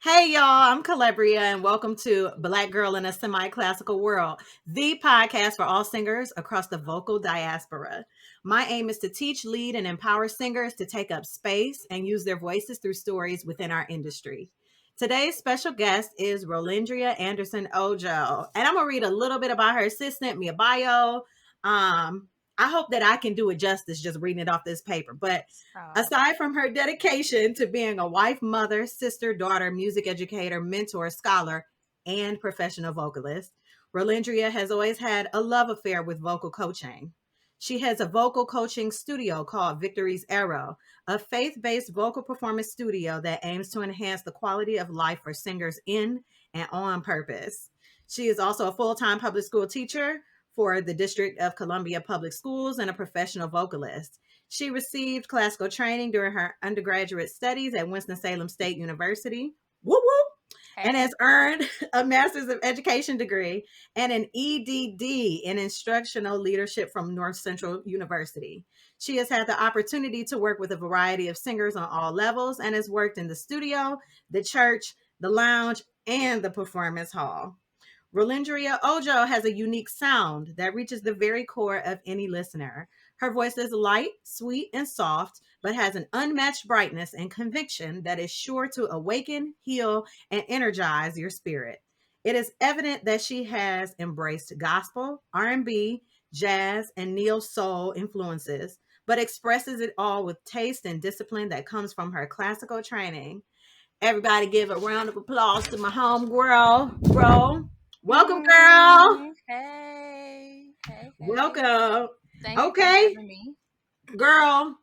Hey y'all, I'm Calabria and welcome to Black Girl in a Semi-Classical World, the podcast for all singers across the vocal diaspora. My aim is to teach, lead, and empower singers to take up space and use their voices through stories within our industry. Today's special guest is Rolyndria Anderson Ojo, and I'm gonna read a little bit about her assistant, Mia Bio. I hope that I can do it justice just reading it off this paper, but Oh, aside from her dedication to being a wife, mother, sister, daughter, music educator, mentor, scholar, and professional vocalist, Rolyndria has always had a love affair with vocal coaching. She has a vocal coaching studio called Victory's Arrow, a faith based vocal performance studio that aims to enhance the quality of life for singers in and on purpose. She is also a full time public school teacher for the District of Columbia Public Schools and a professional vocalist. She received classical training during her undergraduate studies at Winston-Salem State University. Whoop whoop. And has hey. earned a master's of education degree and an EDD in instructional leadership from North Central University. She has had the opportunity to work with a variety of singers on all levels and has worked in the studio, the church, the lounge, and the performance hall. Rolyndria Ojo has a unique sound that reaches the very core of any listener. Her voice is light, sweet, and soft, but has an unmatched brightness and conviction that is sure to awaken, heal, and energize your spirit. It is evident that she has embraced gospel, R&B, jazz, and neo soul influences, but expresses it all with taste and discipline that comes from her classical training. Everybody give a round of applause to my home girl, bro. Welcome, girl. Hey. Welcome. Thank you for Okay, having me. girl.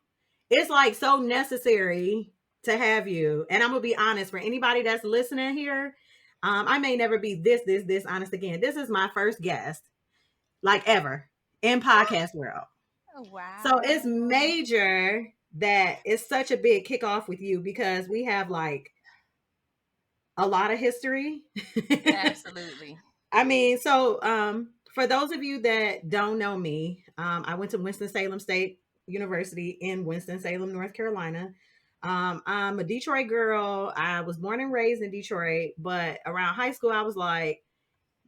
It's like so necessary to have you. And I'm gonna be honest for anybody that's listening here. I may never be this honest again. This is my first guest, like ever, in podcast world. So it's Wow. major that it's such a big kickoff with you because we have like a lot of history. Absolutely. I mean, for those of you that don't know me, I went to Winston-Salem State University in Winston-Salem, North Carolina. I'm a Detroit girl. I was born and raised in Detroit, but around high school, I was like,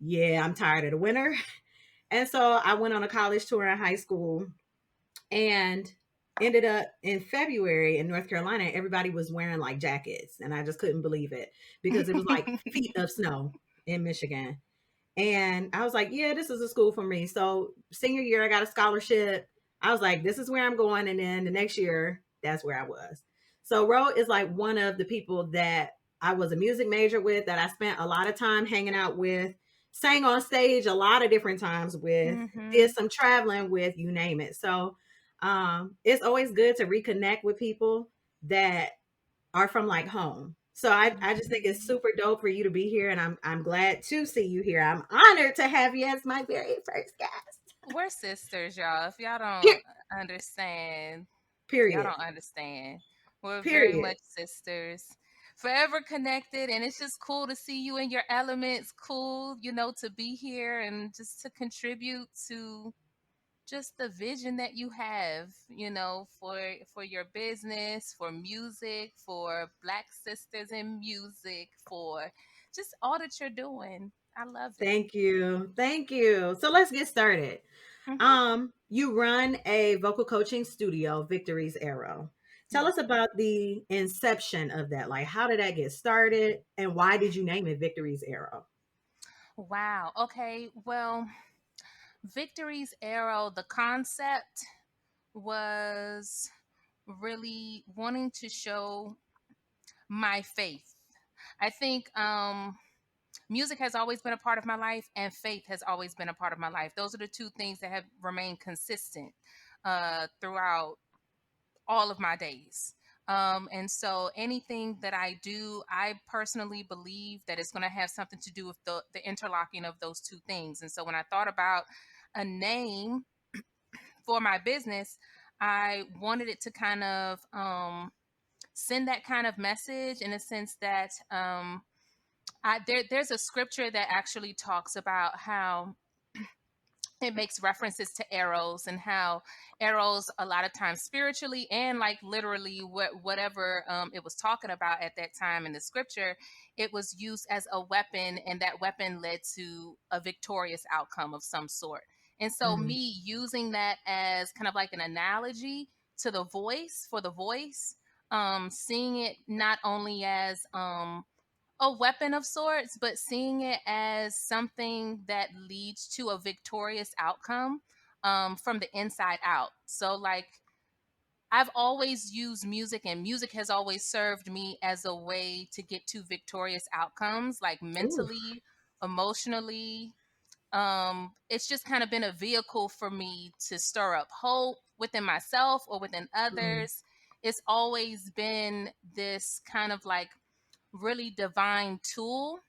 yeah, I'm tired of the winter. And so I went on a college tour in high school and ended up in February in North Carolina. Everybody was wearing like jackets, and I just couldn't believe it because it was like feet of snow in Michigan. And I was like, yeah, this is a school for me. So senior year, I got a scholarship. I was like, this is where I'm going. And then the next year, that's where I was. So Ro is like one of the people that I was a music major with, that I spent a lot of time hanging out with, sang on stage a lot of different times with, did hmm some traveling with, you name it. So it's always good to reconnect with people that are from like home. So I just think it's super dope for you to be here, and I'm glad to see you here. I'm honored to have you as my very first guest. We're sisters, y'all. If y'all Per- don't understand, y'all Period. don't understand. We're very Period. much sisters. Forever connected, and it's just cool to see you in your elements. Cool, to be here and just to contribute to just the vision that you have, for your business, for music, for Black sisters in music, for just all that you're doing. I love it. Thank you. Thank you. So let's get started. hmm You run a vocal coaching studio, Victory's Arrow. Tell Yes. us about the inception of that. Like, how did that get started, and why did you name it Victory's Arrow? Wow. Okay. Well, Victory's Arrow, the concept was really wanting to show my faith. I think music has always been a part of my life, and faith has always been a part of my life. Those are the two things that have remained consistent throughout all of my days. And so anything that I do, I personally believe that it's going to have something to do with the interlocking of those two things. And so when I thought about a name for my business, I wanted it to kind of send that kind of message in a sense that there's a scripture that actually talks about how it makes references to arrows, and how arrows a lot of times spiritually and like literally whatever it was talking about at that time in the scripture, it was used as a weapon, and that weapon led to a victorious outcome of some sort. And so Mhm. me using that as kind of like an analogy to the voice, for the voice, seeing it not only as a weapon of sorts, but seeing it as something that leads to a victorious outcome, from the inside out. So, like, I've always used music, and music has always served me as a way to get to victorious outcomes, like Ooh. mentally, emotionally. It's just kind of been a vehicle for me to stir up hope within myself or within Mhm. others. It's always been this kind of like really divine tool,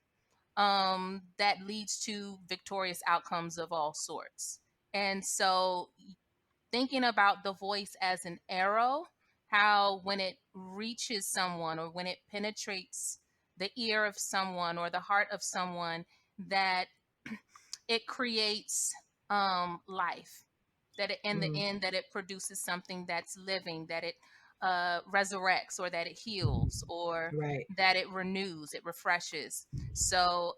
that leads to victorious outcomes of all sorts. And so, thinking about the voice as an arrow, how when it reaches someone or when it penetrates the ear of someone or the heart of someone, that it creates life, that it, in the Mhm. end, that it produces something that's living, that it resurrects, or that it heals, or Right. that it renews, it refreshes. So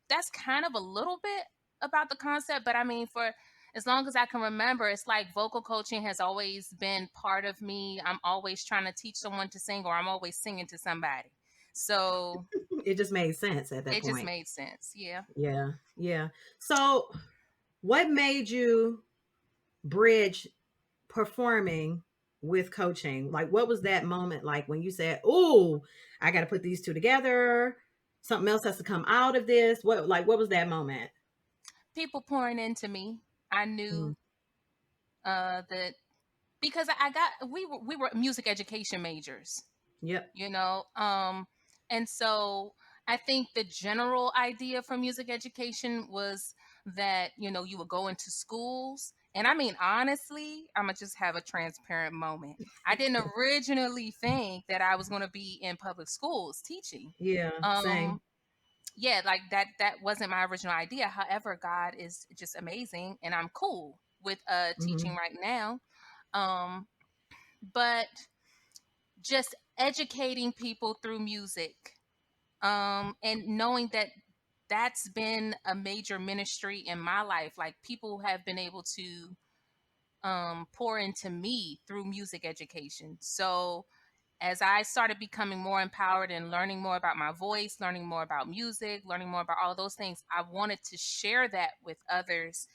that's kind of a little bit about the concept. But I mean, for as long as I can remember, it's like vocal coaching has always been part of me. I'm always trying to teach someone to sing, or I'm always singing to somebody. So It just made sense at that it just point. made sense. Yeah. Yeah. Yeah. So, what made you bridge performing with coaching? Like, what was that moment like when you said, "Oh, I got to put these two together. Something else has to come out of this." What was that moment? People pouring into me. I Mhm. knew that, because I got we were music education majors, Yep. you know. And so I think the general idea for music education was that, you would go into schools. And I mean, honestly, I'm gonna just have a transparent moment. I didn't originally think that I was going to be in public schools teaching. Yeah. um Same. yeah, like that wasn't my original idea. However, God is just amazing, and I'm cool with teaching Hmm. right now. um but just educating people through music, and knowing that that's been a major ministry in my life. Like, people have been able to pour into me through music education. So as I started becoming more empowered and learning more about my voice, learning more about music, learning more about all those things, I wanted to share that with others,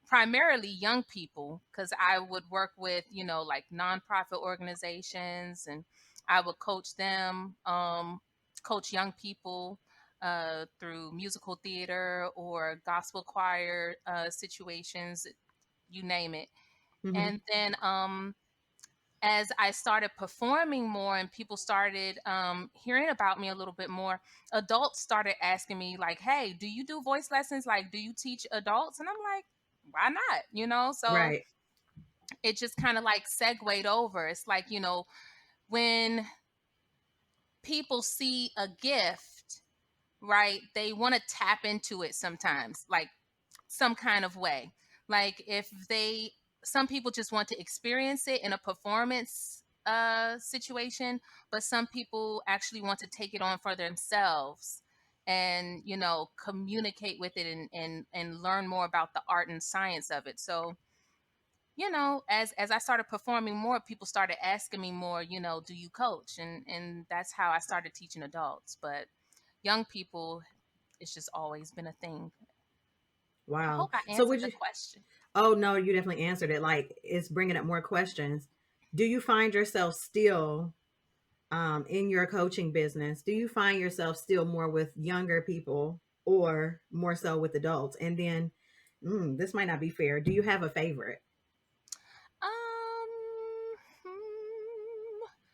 primarily young people, because I would work with, like nonprofit organizations, and I would coach them, coach young people through musical theater or gospel choir situations, you name it. Hmm. And then, as I started performing more and people started hearing about me a little bit more, adults started asking me, like, "Hey, do you do voice lessons? Like, do you teach adults?" And I'm like, "Why not?" So Right. it just kind of like segued over. It's like, when people see a gift, right, they want to tap into it sometimes, like some kind of way. Like, if they some people just want to experience it in a performance situation, but some people actually want to take it on for themselves and, communicate with it, and learn more about the art and science of it. So, as I started performing more, people started asking me more, "Do you coach?" And that's how I started teaching adults. But young people, it's just always been a thing. I Wow. hope I So answered would the you? question. Oh no, you definitely answered it. Like, it's bringing up more questions. Do you find yourself still in your coaching business? Do you find yourself still more with younger people or more so with adults? And then, this might not be fair. Do you have a favorite? Hmm,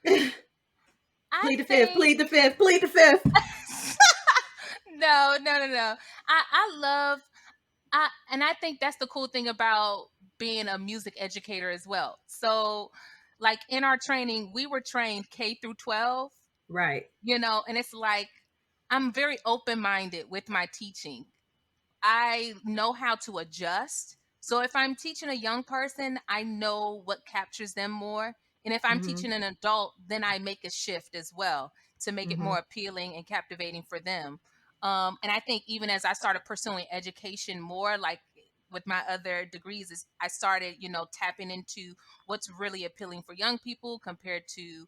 Plead I the fifth. think Plead the fifth. Plead the fifth. no, no, no, no. I love and I think that's the cool thing about being a music educator as well. So, like, in our training, we were trained K through 12, Right. and it's like I'm very open minded with my teaching. I know how to adjust So if I'm teaching a young person, I know what captures them more. And if I'm Mhm. teaching an adult, then I make a shift as well to make it Mhm. more appealing and captivating for them. And I think even as I started pursuing education more, like with my other degrees, is I started, tapping into what's really appealing for young people compared to,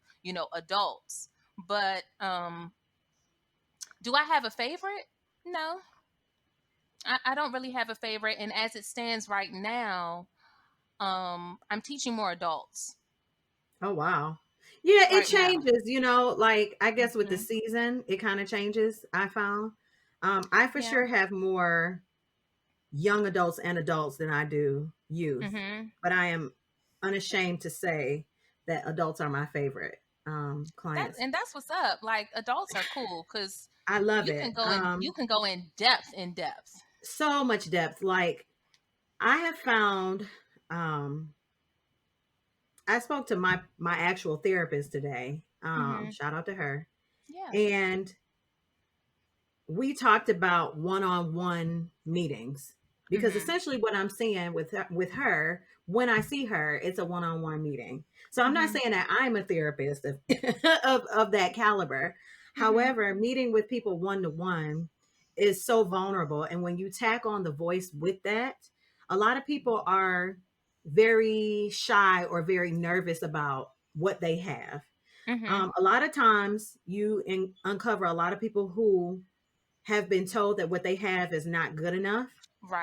adults. But do I have a favorite? No, I don't really have a favorite. And as it stands right now, I'm teaching more adults Oh wow. Yeah, it right now. changes, like I guess with the Hmm. season, it kind of changes, I found. I for Yeah. sure have more young adults and adults than I do youth. Hmm. But I am unashamed to say that adults are my favorite That's clients. and that's what's up. Like adults are cool because I love you can it. go in depth in depth. So much depth. Like I have found I spoke to my actual therapist today. Hmm. Shout out to her. Yeah. And we talked about one-on-one meetings because Hmm. essentially what I'm seeing with her when I see her, it's a one-on-one meeting. So I'm not Hmm. saying that I'm a therapist of of that caliber. Hmm. However, meeting with people one-to-one is so vulnerable, and when you tack on the voice with that, a lot of people are very shy or very nervous about what they have. Hmm. A lot of times you uncover a lot of people who have been told that what they have is not good enough.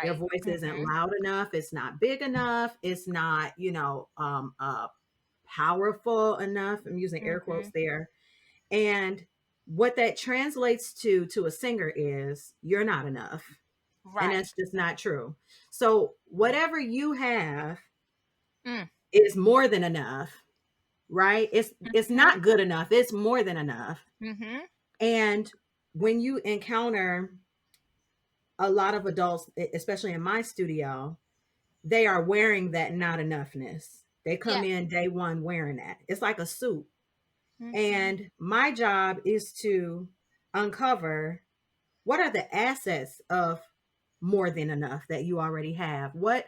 Their Right. voice isn't Hmm. loud enough. It's not big enough. It's not, powerful enough. I'm using air quotes Hmm. there. And what that translates to a singer is you're not enough. And Right. that's just not true. So whatever you have Mm. is more than enough, right? It's Hmm. not good enough. It's more than enough. Hmm. And when you encounter a lot of adults, especially in my studio, they are wearing that not enoughness. They come Yeah. in day one wearing that. It's like a suit. Hmm. And my job is to uncover what are the assets of more than enough that you already have. What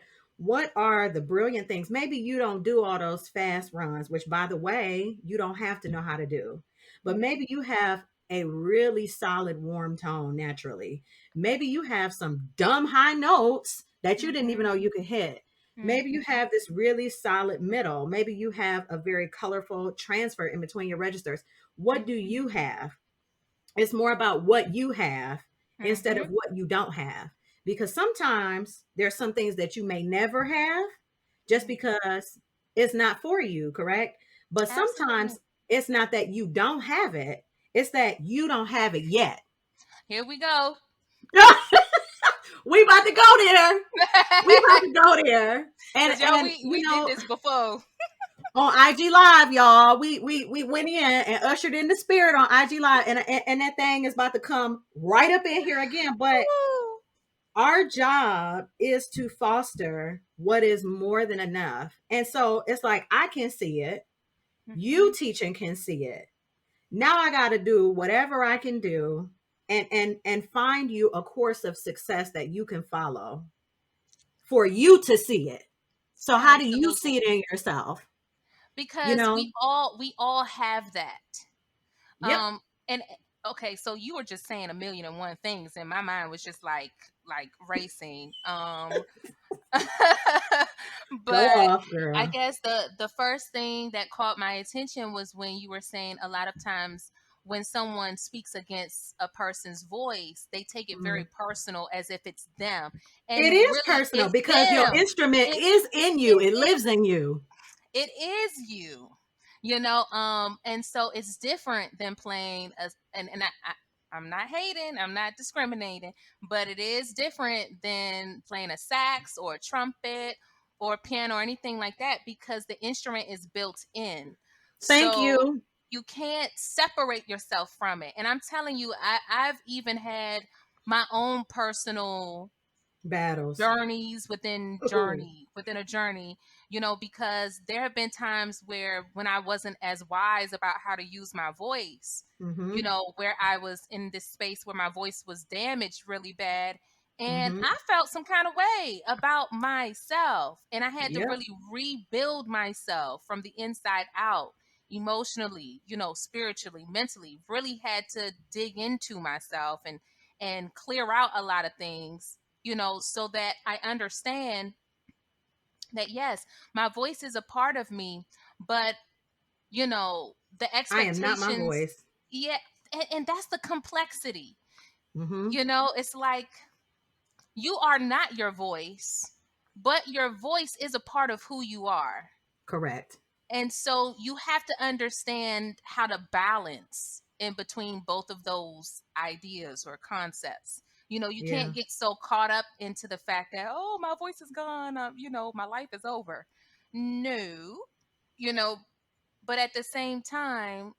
are the brilliant things? Maybe you don't do all those fast runs, which by the way, you don't have to know how to do. But maybe you have a really solid warm tone naturally. Maybe you have some dumb high notes that you didn't even know Hmm. you could hit. Maybe you Hmm. have this really solid middle. Maybe you have a very colorful transfer in between your registers. What do Hmm. you have? It's more about what you have instead Hmm. of what you don't have. Because sometimes there's some things that you may never have just because it's not for you, correct? But Absolutely. sometimes it's not that you don't have it, it's that you don't have it yet. Here we go. We about to go there. We about to go there. And Cause y'all, and we did this before. on IG Live, y'all. We went in and ushered in the spirit on IG Live, and that thing is about to come right up in here again. But our job is to foster what is more than enough. And so it's like I can see it, you Hmm. teaching can see it. Now I got to do whatever I can do and find you a course of success that you can follow for you to see it. So how do you see it Absolutely. in yourself? You Because know? we all have that. Yep. And okay, so you were just saying a million and one things, and my mind was just like racing. Go But off, I girl. guess the first thing that caught my attention was when you were saying a lot of times when someone speaks against a person's voice, they take it very Mm. personal as if it's them. It And is really personal it's because your them. instrument It is in you. it It is lives in you. it is you. And so it's different than playing as and I'm not hating, I'm not discriminating, but it is different than playing a sax or a trumpet or a piano or anything like that because the instrument is built in. Thank So you. you can't separate yourself from it. And I'm telling you, I've even had my own personal Battles. journeys within a journey, because there have been times where when I wasn't as wise about how to use my voice, Mm-hmm. where I was in this space where my voice was damaged really bad, And Mm-hmm. I felt some kind of way about myself. And I had to Yep. really rebuild myself from the inside out, emotionally, spiritually, mentally. Really had to dig into myself and clear out a lot of things, so that I understand that yes, my voice is a part of me, but the I am not my expectations, voice. yeah, and that's the complexity. Mm-hmm. It's like you are not your voice, but your voice is a part of who you are. Correct. And so you have to understand how to balance in between both of those ideas or concepts. You Yeah. can't get so caught up into the fact that, oh, my voice is gone, my life is over. No, you know, but at the same time,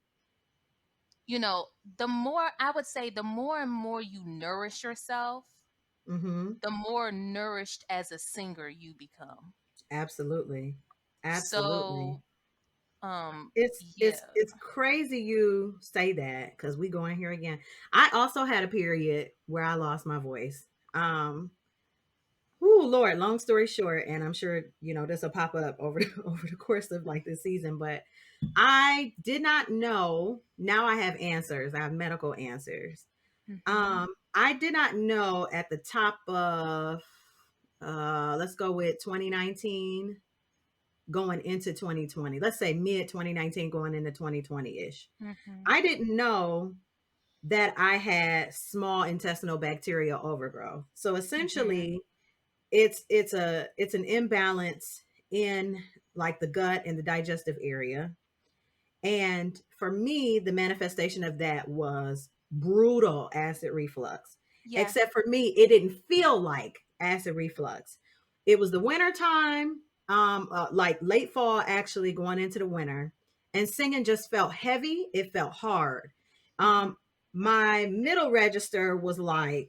you know, the more I would say, the more and more you nourish yourself, Mm-hmm. the more nourished as a singer you become. Absolutely. Absolutely. So, It's yeah. it's crazy you say that because we going here again. I also had a period where I lost my voice. Oh Lord, long story short, and I'm sure this will pop up over over the course of like this season, but I did not know. Now I have answers. I have medical answers. Mm-hmm. I did not know at the top of let's go with 2019 going into 2020. Let's say mid 2019 going into 2020-ish. Mm-hmm. I didn't know that I had small intestinal bacterial overgrowth. So Mm-hmm. essentially it's an imbalance in like the gut and the digestive area. And for me, the manifestation of that was brutal acid reflux. Yeah. Except for me, it didn't feel like acid reflux. It was the winter time, like late fall, actually going into the winter, and singing just felt heavy. It felt hard. Mm-hmm. Um, my middle register was like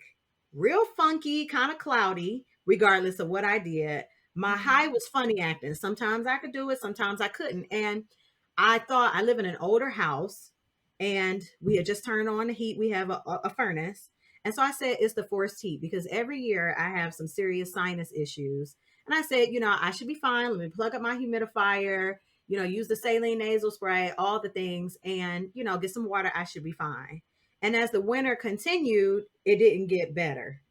real funky, kind of cloudy, regardless of what I did. My Mm-hmm. high was funny acting. Sometimes I could do it, sometimes I couldn't. And I thought I live in an older house and we had just turned on the heat. We have a furnace. And so I said, it's the forced heat because every year I have some serious sinus issues. And I said, I should be fine. Let me plug up my humidifier, use the saline nasal spray, all the things, and, get some water. I should be fine. And as the winter continued, it didn't get better.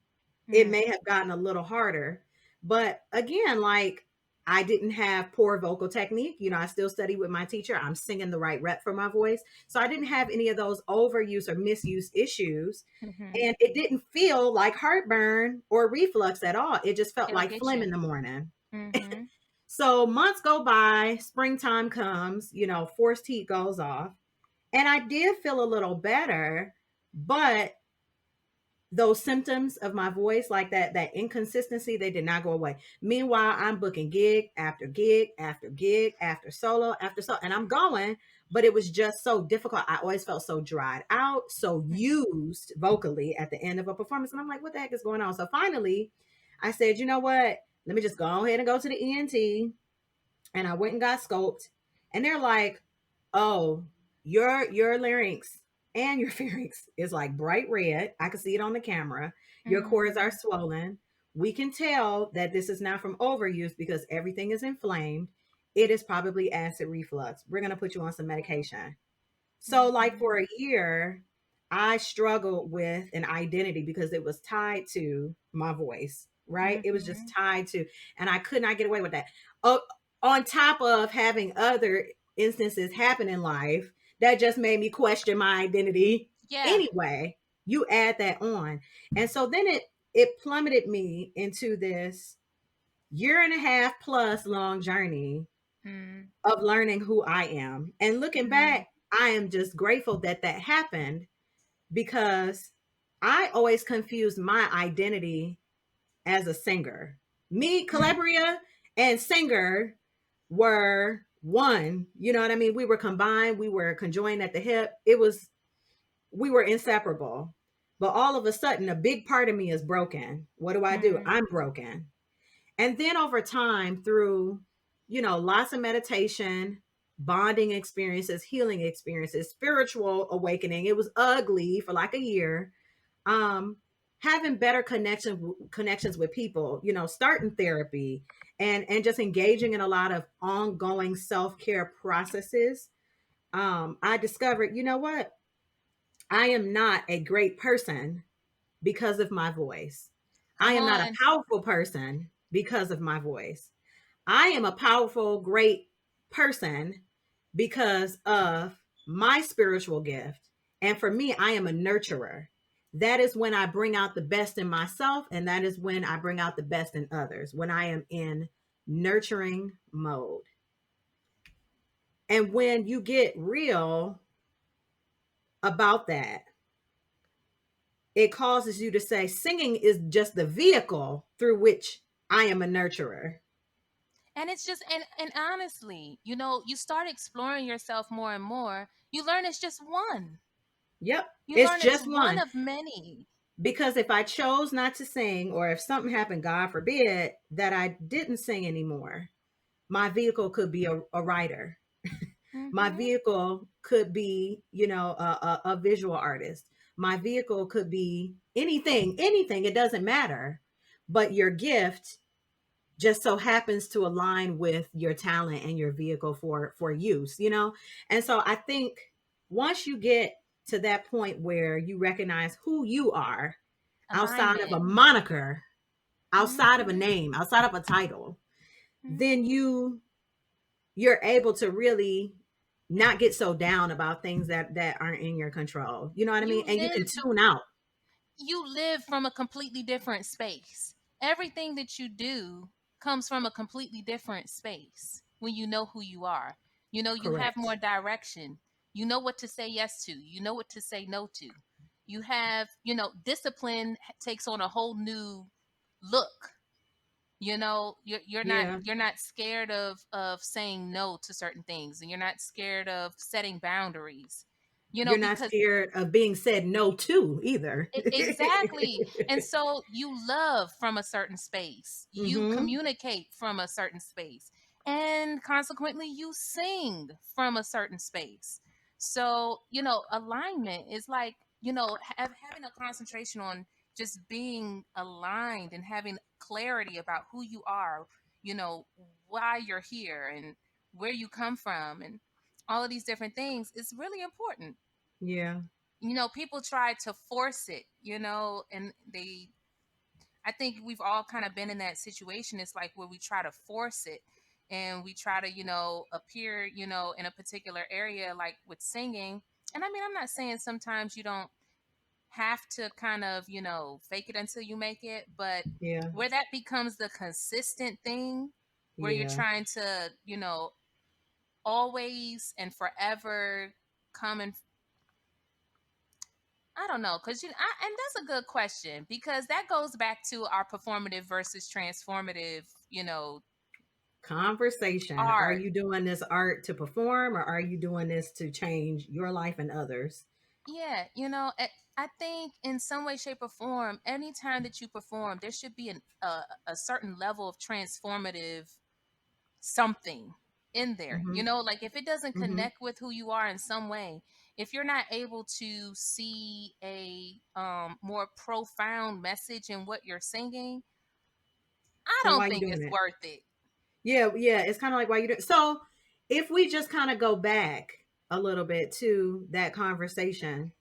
It Mm-hmm. may have gotten a little harder. But again, like I didn't have poor vocal technique. I still study with my teacher. I'm singing the right rep for my voice. So I didn't have any of those overuse or misuse issues. Mm-hmm. And it didn't feel like heartburn or reflux at all. It just felt It'll like get phlegm you. in the morning. Mm-hmm. So months go by, springtime comes, forced heat goes off. And I did feel a little better, but those symptoms of my voice, like that inconsistency, they did not go away. Meanwhile, I'm booking gig after gig after gig after solo after solo, and I'm going, but it was just so difficult. I always felt so dried out, so used vocally at the end of a performance, and I'm like, what the heck is going on? So finally I said, you know what, let me just go ahead and go to the ENT. And I went and got scoped, and they're like, "Oh, your larynx and your pharynx is like bright red. I can see it on the camera. Your cords are Mm-hmm. swollen. We can tell that this is not from overuse because everything is inflamed. It is probably acid reflux. We're gonna put you on some medication." So, like Mm-hmm. for a year, I struggled with an identity because it was tied to my voice, right? It was just Mm-hmm. tied to, and I could not get away with that. Oh, on top of having other instances happen in life that just made me question my identity Yeah. anyway. You add that on. And so then it plummeted me into this year and a half plus long journey Mm-hmm. of learning who I am. And looking back, I am just grateful that that happened because I always confused my identity as a singer. Me, Calabria, and singer were one. You know what I mean? We were combined, we were conjoined at the hip. We were inseparable. But all of a sudden, a big part of me is broken. What do? Mm-hmm. I'm broken. And then over time, through, lots of meditation, bonding experiences, healing experiences, spiritual awakening, it was ugly for like a year. Um, having better connections with people, starting therapy, and just engaging in a lot of ongoing self-care processes. I discovered, you know what? I am not a great person because of my voice. I Come am not a on. powerful person because of my voice. I am a powerful, great person because of my spiritual gift. And for me, I am a nurturer. That is when I bring out the best in myself, and that is when I bring out the best in others, when I am in nurturing mode. And when you get real about that, it causes you to say singing is just the vehicle through which I am a nurturer. And it's just, and honestly, you start exploring yourself more and more. You learn it's just one. Yep. You It's learn it's just one one. of many. Because if I chose not to sing, or if something happened, God forbid, that I didn't sing anymore, my vehicle could be a writer. My Mm-hmm. vehicle could be, a visual artist. My vehicle could be anything. It doesn't matter. But your gift just so happens to align with your talent and your vehicle for use, And so I think once you get to that point where you recognize who you are outside of a Alignment. moniker, outside of a Mm-hmm. name, outside of a title, then Mm-hmm. you're able to really not get so down about things that aren't in your control. You know what I You mean? And you can live tune out. you live from a completely different space. Everything that you do comes from a completely different space when you know who you are. You have more Correct. direction. You know what to say yes to. You know what to say no to. You have, discipline takes on a whole new look. Yeah. You're not scared of saying no to certain things, and you're not scared of setting boundaries. You're not Because scared of being said no to either. Exactly. And so you love from a certain space, you Mm-hmm. communicate from a certain space, and consequently, you sing from a certain space. So, alignment is like, having a concentration on just being aligned and having clarity about who you are, you know, why you're here and where you come from, and all of these different things is really important. Yeah. People try to force it, and I think we've all kind of been in that situation. It's like where we try to force it, and we try to, appear, in a particular area, like with singing. And I mean, I'm not saying sometimes you don't have to kind of, fake it until you make it, but Yeah. where that becomes the consistent thing, where you're Yeah. trying to, always and forever come and I don't know, and that's a good question because that goes back to our performative versus transformative, Conversation. Are art. you doing this art to perform, or are you doing this to change your life and others? Yeah, I think in some way, shape, or form, anytime that you perform, there should be a certain level of transformative something in there. Mm-hmm. Like if it doesn't Mm-hmm. connect with who you are in some way, if you're not able to see a more profound message in what you're singing, I Then don't why you think doing it's it? worth it. Yeah, yeah. It's kind of like why you do. So if we just kind of go back a little bit to that conversation,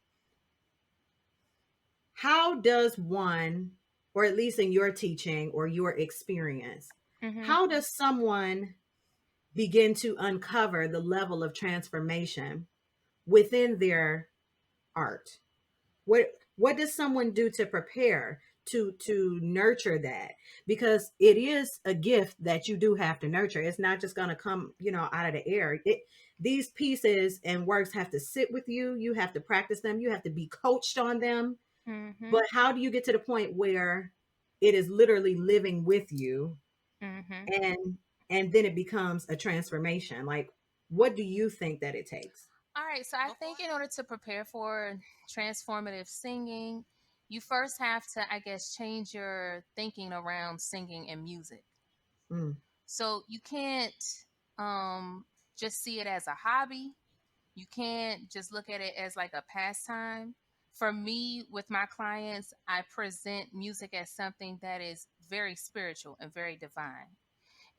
how does one, or at least in your teaching or your experience, Hmm. how does someone begin to uncover the level of transformation within their art? What does someone do to prepare to nurture that? Because it is a gift that you do have to nurture. It's not just going to come, out of the air. These pieces and works have to sit with you. You have to practice them. You have to be coached on them. Hmm. But how do you get to the point where it is literally living with you, Hmm. and then it becomes a transformation? Like, what do you think that it takes? All right, so I think in order to prepare for transformative singing, you first have to, I guess, change your thinking around singing and music. Mm, So you can't just see it as a hobby. You can't just look at it as like a pastime. For me, with my clients, I present music as something that is very spiritual and very divine.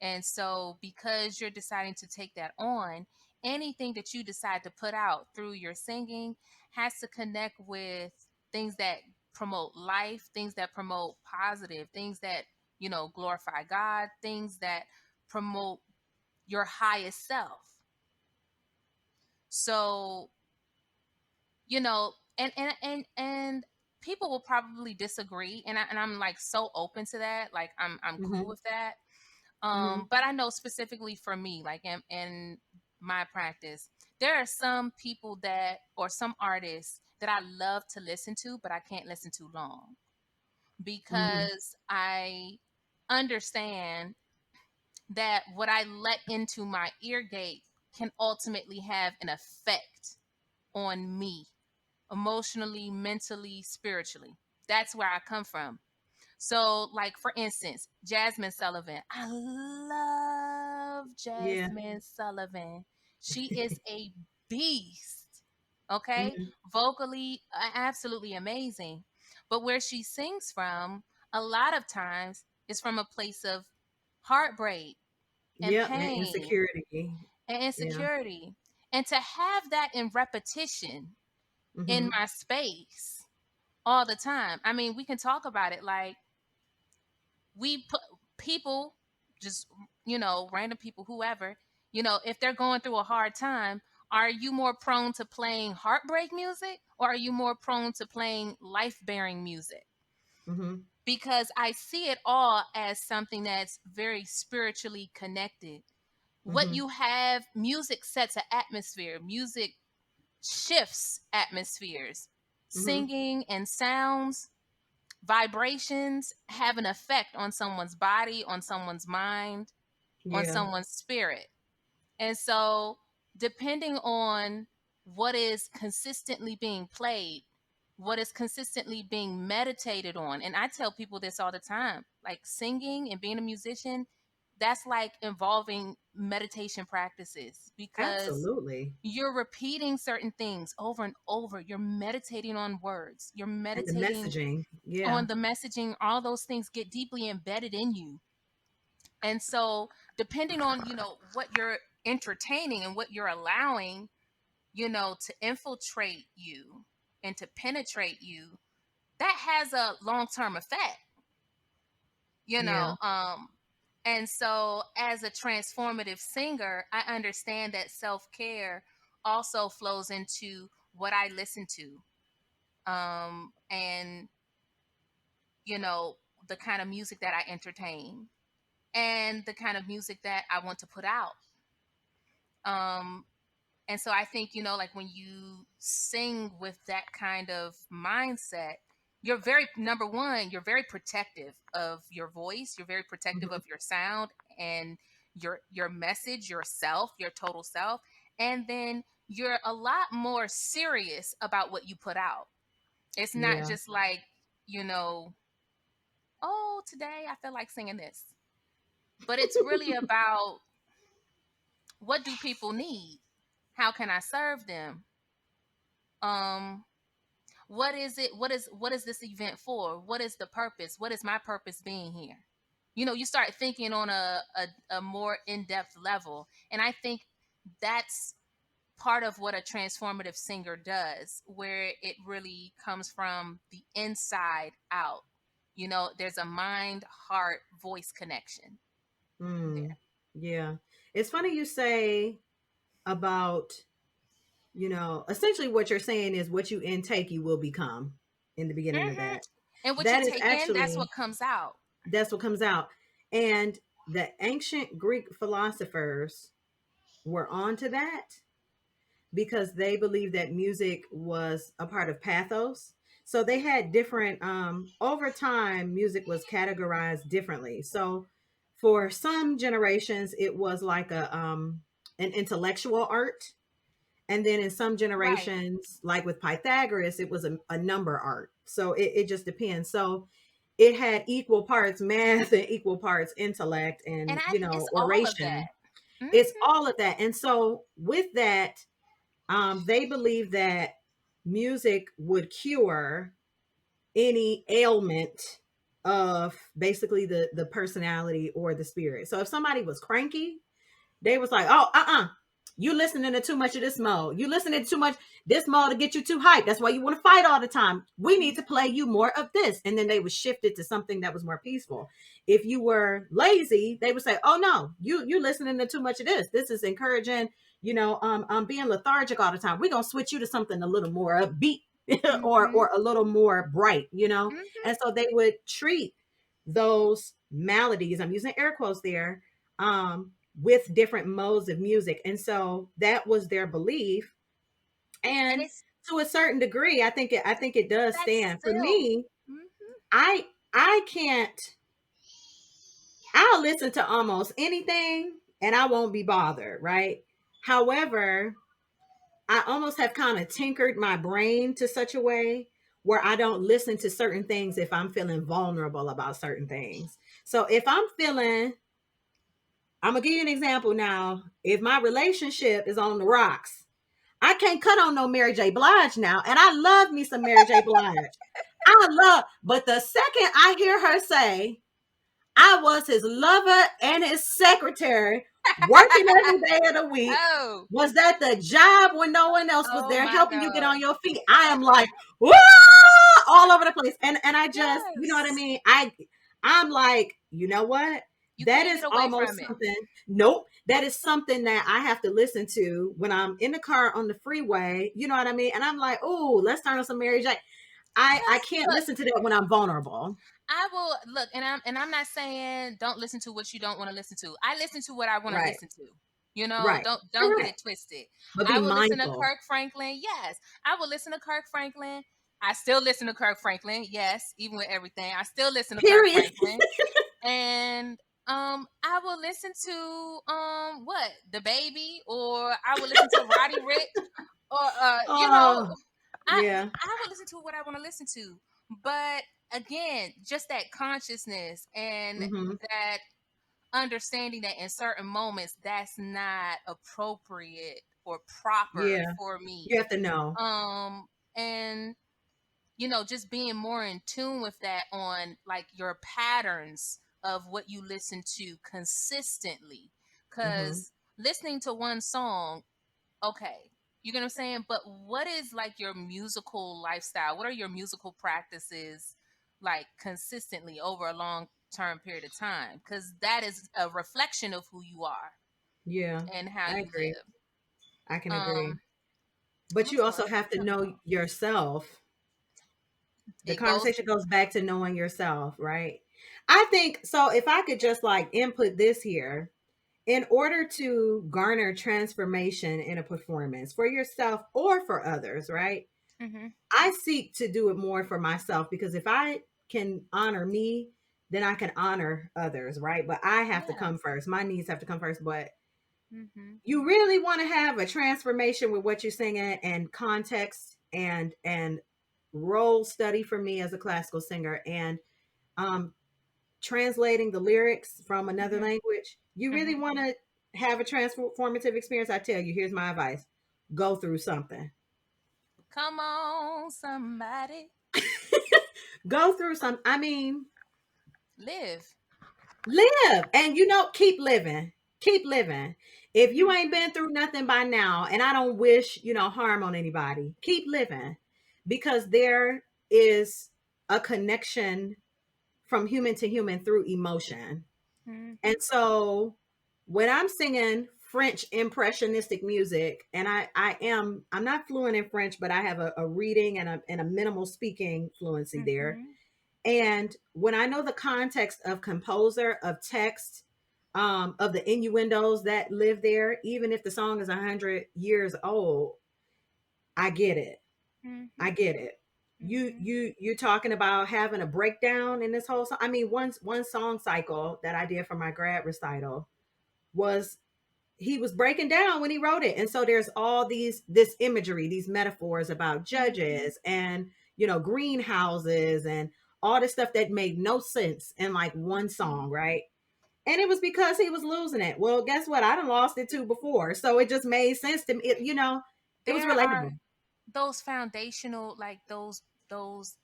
And so, because you're deciding to take that on, anything that you decide to put out through your singing has to connect with things that promote life, things that promote positive, things that, glorify God, things that promote your highest self. So, and people will probably disagree, and I'm like so open to that. Like I'm cool Mhm. with that. Mhm. But I know specifically for me, like in my practice, there are some people that, or some artists that I love to listen to, but I can't listen to long Mhm. because I understand that what I let into my ear gate can ultimately have an effect on me emotionally, mentally, spiritually. That's where I come from. So, like for instance, Jasmine Sullivan. I love Yeah. Jasmine Sullivan. She is a beast. Okay, Mhm. vocally, absolutely amazing. But where she sings from, a lot of times, is from a place of heartbreak and Yep, and pain insecurity. and Yeah. insecurity. And to have that in repetition in Mhm. my space all the time. I mean, we can talk about it like we put people, just, random people, whoever, if they're going through a hard time, are you more prone to playing heartbreak music, or are you more prone to playing life bearing music? Mhm. Because I see it all as something that's very spiritually connected. What Mhm. you have, music sets an atmosphere, music shifts atmospheres. Mhm. Singing and sounds, vibrations have an effect on someone's body, on someone's mind, on Yeah. someone's spirit. And so, depending on what is consistently being played, what is consistently being meditated on, and I tell people this all the time, like singing and being a musician, that's like involving meditation practices, because Absolutely. you're repeating certain things over and over. You're meditating on words. You're And the meditating messaging. Yeah. on the messaging. All those things get deeply embedded in you. And so, depending on, what you're entertaining and what you're allowing, to infiltrate you and to penetrate you, that has a long-term effect, you Yeah. know. And so, as a transformative singer, I understand that self-care also flows into what I listen to. And the kind of music that I entertain, and the kind of music that I want to put out. Um, and so I think, like when you sing with that kind of mindset, you're very, number one, you're very protective of your voice, you're very protective Mhm. of your sound and your message, yourself, your total self. And then you're a lot more serious about what you put out. It's not Yeah. just like, you know, oh, today I feel like singing this. But it's really about, what do people need? How can I serve them? Um, what is it? What is this event for? What is the purpose? What is my purpose being here? You start thinking on a more in-depth level. And I think that's part of what a transformative singer does, where it really comes from the inside out. There's a mind, heart, voice connection Mm. there. Yeah. It's funny you say about, essentially what you're saying is what you intake, you will become in the beginning of Hmm. that. And what you That is take in, that's what actually, comes out. that's what comes out. And the ancient Greek philosophers were onto that because they believed that music was a part of pathos. So they had different, over time, music was categorized differently. So for some generations, it was like an intellectual art. And then in some Right. generations, like with Pythagoras, it was a number art. So it just depends. So it had equal parts math and equal parts intellect And and, it's all of that. oration. Hmm. It's all of that. And so with that, they believe that music would cure any ailment of basically the personality or the spirit. So if somebody was cranky, they was like, oh, you listening to too much of this mode. You listening to too much this mode to get you too hyped. That's why you want to fight all the time. We need to play you more of this. And then they would shift it to something that was more peaceful. If you were lazy, they would say, oh no, you listening to too much of this. This is encouraging, being lethargic all the time. We're gonna switch you to something a little more upbeat or Mhm. a little more bright, Mhm. And so they would treat those maladies, I'm using air quotes there, with different modes of music. And so that was their belief. And And it's to a certain degree, I think it does that's stand. For still. me, Mhm. I can't I'll listen to almost anything and I won't be bothered, right? However, I almost have kind of tinkered my brain to such a way where I don't listen to certain things if I'm feeling vulnerable about certain things. So if I'm gonna give you an example now. If my relationship is on the rocks, I can't cut on no Mary J. Blige now. And I love me some Mary J. Blige. But the second I hear her say, I was his lover and his secretary, working every day of the week. Oh. Was that the job when no one else was Oh there my helping you get God. on your feet? I am like, whoa, all over the place. And I just, you know what I Yes. mean? I'm like, you know what? You That can't is get away almost from it. something. Nope. That is something that I have to listen to when I'm in the car on the freeway. You know what I mean? And I'm like, oh, let's turn on some Mary J. I Yes. can't Look, listen to that when I'm vulnerable. I will look, and I'm not saying don't listen to what you don't want to listen to. I listen to what I want to Right. listen to. You know, Right. don't get Correct. it twisted. But be I will listen to mindful. Kirk Franklin. Yes, I will listen to Kirk Franklin. I still listen to Kirk Franklin. Yes, even with everything, I still listen to Kirk Period. Franklin. And I will listen to what the baby, or I will listen to Roddy Rich, or Oh, I yeah. I would listen to what I want to listen to. But again, just that consciousness and Hmm. that understanding that in certain moments that's not appropriate or proper Yeah. for You me. have to know. And just being more in tune with that on like your patterns of what you listen to consistently. Hmm. Cause listening to one song, okay, you get what I'm saying? But what is like your musical lifestyle? What are your musical practices like consistently over a long term period of time? Because that is a reflection of who you are Yeah. and how I you agree. live. I can agree. Um, But I'm you sorry, also what have was to I talking know about? yourself. The It goes. conversation goes back to knowing yourself, right? I think so. If I could just like input this here, in order to garner transformation in a performance for yourself or for others, right? Mm-hmm. I seek to do it more for myself because if I can honor me, then I can honor others, right? But I have to Yeah. come first. My needs have to come first. But Mm-hmm. you really want to have a transformation with what you're singing and context and role study for me as a classical singer and um translating the lyrics from another Mm-hmm. language. You really Mm-hmm. want to have a transformative experience. I tell you, here's my advice: go through something. Come on, somebody, Go through some. I mean, live. live and keep living. Keep living. If you ain't Mm-hmm. been through nothing by now, and I don't wish harm on anybody, keep living, because there is a connection from human to human through emotion. And Mm-hmm. so when I'm singing French impressionistic music, and I'm not fluent in French, but I have a reading and a minimal speaking fluency there. Mm-hmm. And when I know the context of composer, of text, of the innuendos that live there, even if the song is 100 years old, I get it. I Mm-hmm. get it. Mm-hmm. You talking about having a breakdown in this whole song. I mean, one song cycle that I did for my grad recital was he was breaking down when he wrote it. And so there's all this imagery, these metaphors about Mm-hmm. judges and greenhouses and all this stuff that made no sense in like one Mm-hmm. song, right? And it was because he was losing it. Well, guess what? I done lost it too before. So it just made sense to me. It was There are relatable. those foundational, like those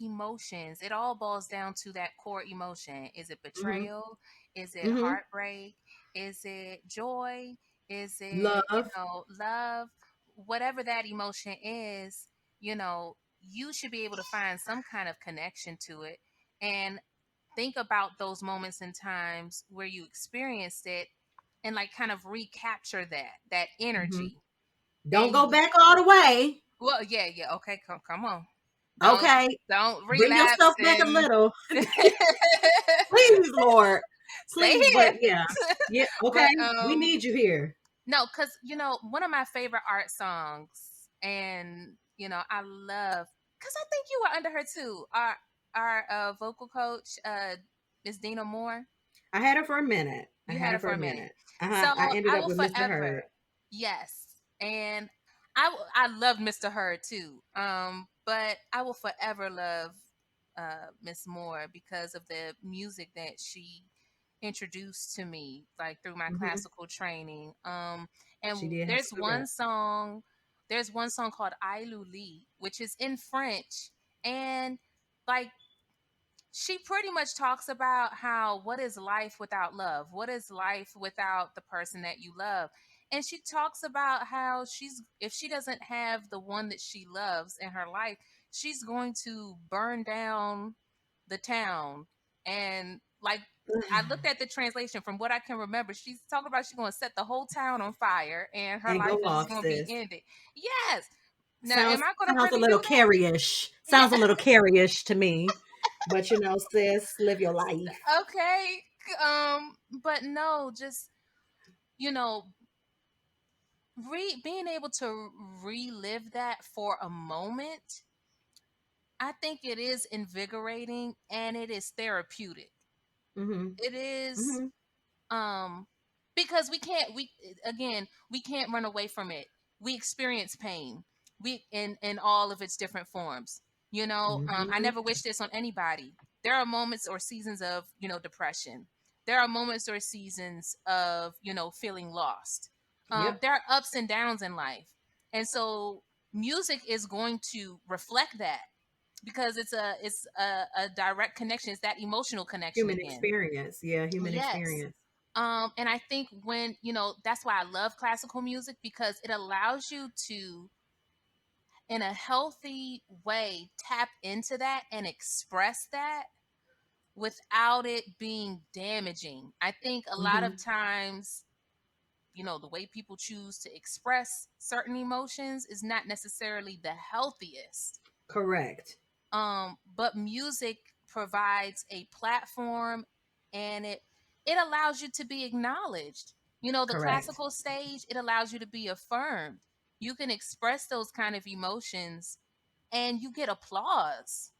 emotions, it all boils down to that core emotion. Is it Hmm. betrayal? Is it Hmm. heartbreak? Is it joy? Is it, Love. love? Whatever that emotion is, you should be able to find some kind of connection to it, and think about those moments and times where you experienced it, and like kind of recapture that Hmm. energy. Don't And go back all the way. well, yeah, yeah, okay, come on. Don't Okay. don't Bring relapse yourself back a and little. Please, Lord. stay Please, but here. yeah. Yeah, okay. But We need you here. no, cuz one of my favorite art songs, and I love, cuz I think you were under her too. Our vocal coach, Miss Dina Moore. I had her for a minute. I You had had her her for for a a minute. minute. So I ended I up will with Mr. forever, Hurd. yes. And I love Mr. Hurd too. But I will forever love Miss Moore because of the music that she introduced to me, like through my Hmm. classical training. She And did have some good rap. there's one song called I Luli, which is in French, and like she pretty much talks about how, what is life without love? What is life without the person that you love? And she talks about how if she doesn't have the one that she loves in her life, she's going to burn down the town. And like, I looked at the translation. From what I can remember, she's talking about she's going to set the whole town on fire and her And go life is just off, going to be sis. ended. Yes. Now, Sounds am I going to sounds a really little do that? carryish. Sounds a Yeah. little carryish to me. But sis, live your life. Okay. But no, just you know being able to relive that for a moment, I think it is invigorating and it is therapeutic. Hmm. It is, Hmm. um because we can't run away from it. We experience pain, we in all of its different forms. I Hmm. never wish this on anybody. There are moments or seasons of depression. There are moments or seasons of feeling lost. Yep. There are ups and downs in life, and so music is going to reflect that, because it's a direct connection. It's that emotional connection Human again. experience. Yeah, human Yes. experience. And I think when, that's why I love classical music, because it allows you to, in a healthy way, tap into that and express that without it being damaging. I think a lot of Hmm. times, the way people choose to express certain emotions is not necessarily the healthiest. Correct. But music provides a platform, and it allows you to be acknowledged. The Correct. classical stage, it allows you to be affirmed. You can express those kind of emotions and you get applause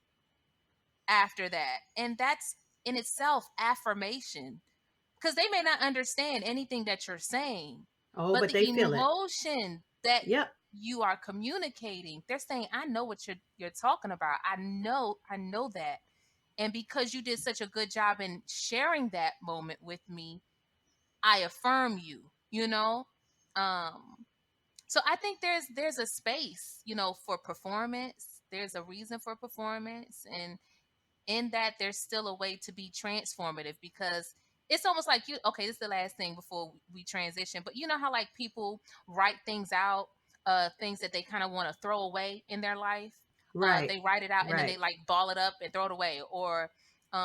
after that. And that's in itself affirmation, because they may not understand anything that you're saying, Oh, but but the they feel it. emotion that Yep. you are communicating, they're saying, I know what you're talking about. I know that. And because you did such a good job in sharing that moment with me, I affirm you, um so I think there's a space, for performance. There's a reason for performance, and in that there's still a way to be transformative, because it's almost like okay, this is the last thing before we transition, but you know how like people write things out, things that they kind of want to throw away in their life. Right. They write it out and then they Right. like ball it up and throw it away, or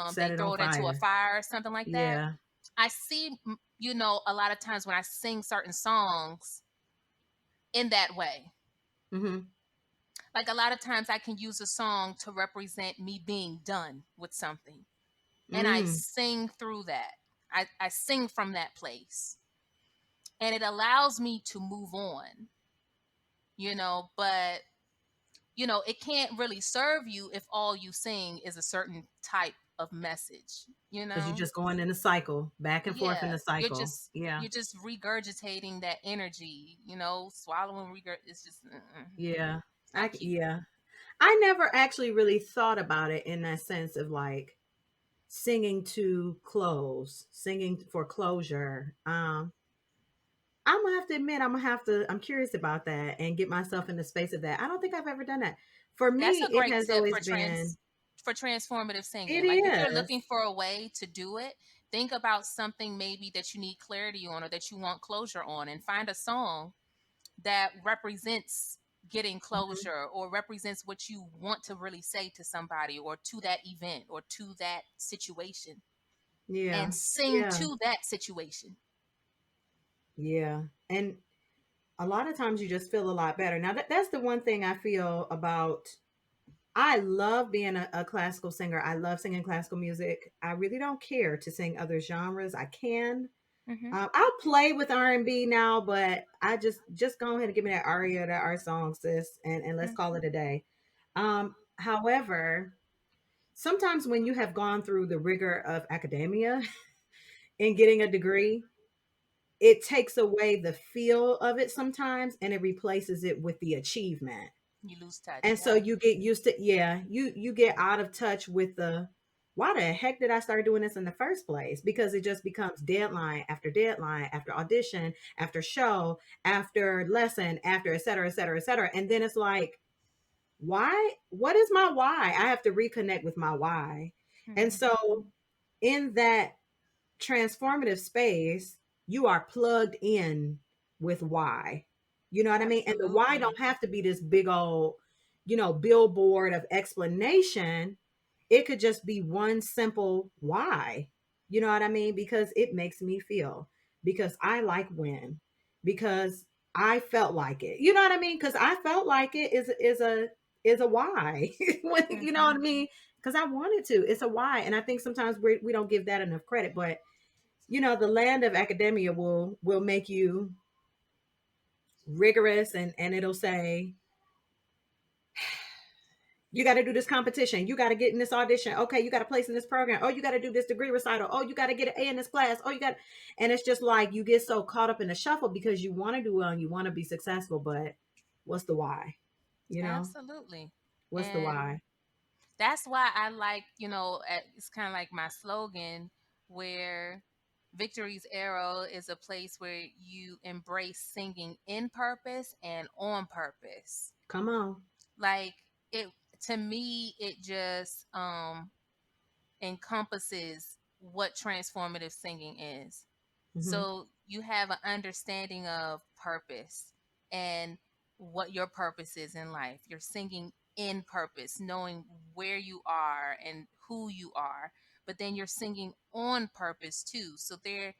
Set they it on throw it into a fire. fire or something like that. Yeah. I see, a lot of times when I sing certain songs in that way. Hmm. Like a lot of times I can use a song to represent me being done with something, and I Mm. sing through that. I sing from that place, and it allows me to move on, but it can't really serve you if all you sing is a certain type of message, Because you're just going in a cycle, back and forth in yeah, a cycle. Yeah. you're just regurgitating that energy, swallowing it's just Yeah. it's not cute. Yeah. I never actually really thought about it in that sense of like singing to close, singing for closure. I'm gonna have to admit, I'm curious about that and get myself in the space of that. I don't think I've ever done that. For That's me, a it great has tip always been, for transformative it singing. Like if you're looking is. for a way to do it, think about something maybe that you need clarity on or that you want closure on, and find a song that represents getting Mhm. closure or represents what you want to really say to somebody or to that event or to that situation, Yeah. and sing Yeah. to that situation. Yeah. And a lot of times you just feel a lot better. Now that's the one thing I feel about. I love being a classical singer. I love singing classical music. I really don't care to sing other genres. I can. Hmm. I'll play with R&B now, but I just go ahead and give me that aria, that our song, sis, and let's call Hmm. it a day. However, sometimes when you have gone through the rigor of academia and getting a degree, it takes away the feel of it sometimes, and it replaces it with the achievement. You lose touch, And so yeah. you get used to, yeah, you get out of touch with the, why the heck did I start doing this in the first place? Because it just becomes deadline after audition, after show, after lesson, after et cetera, et cetera, et cetera. And then it's like, why? What is my why? I have to reconnect with my why. And Hmm. so in that transformative space, you are plugged in with why. You know what I mean? And the why Absolutely. don't have to be this big old, billboard of explanation. It could just be one simple why. You know what I mean? Because it makes me feel, because I like when, because I felt like it. You know what I mean? Because I felt like it is a why. You know what Hmm. I mean? Because I wanted to. It's a why. And I think sometimes we don't give that enough credit. But the land of academia will make you rigorous, and it'll say you got to do this competition, you got to get in this audition, okay, you got to place in this program, oh, you got to do this degree recital, oh, you got to get an A in this class, oh, you got. And it's just like you get so caught up in the shuffle because you want to do well and you want to be successful, but what's the why? you know Absolutely. what's the And why? that's why I like, it's kind of like my slogan, where Victory's Arrow is a place where you embrace singing in purpose and on purpose. Come on. Like it, to me, it just encompasses what transformative singing is. Hmm. So you have an understanding of purpose and what your purpose is in life. You're singing in purpose, knowing where you are and who you are, but then you're singing on purpose too. So there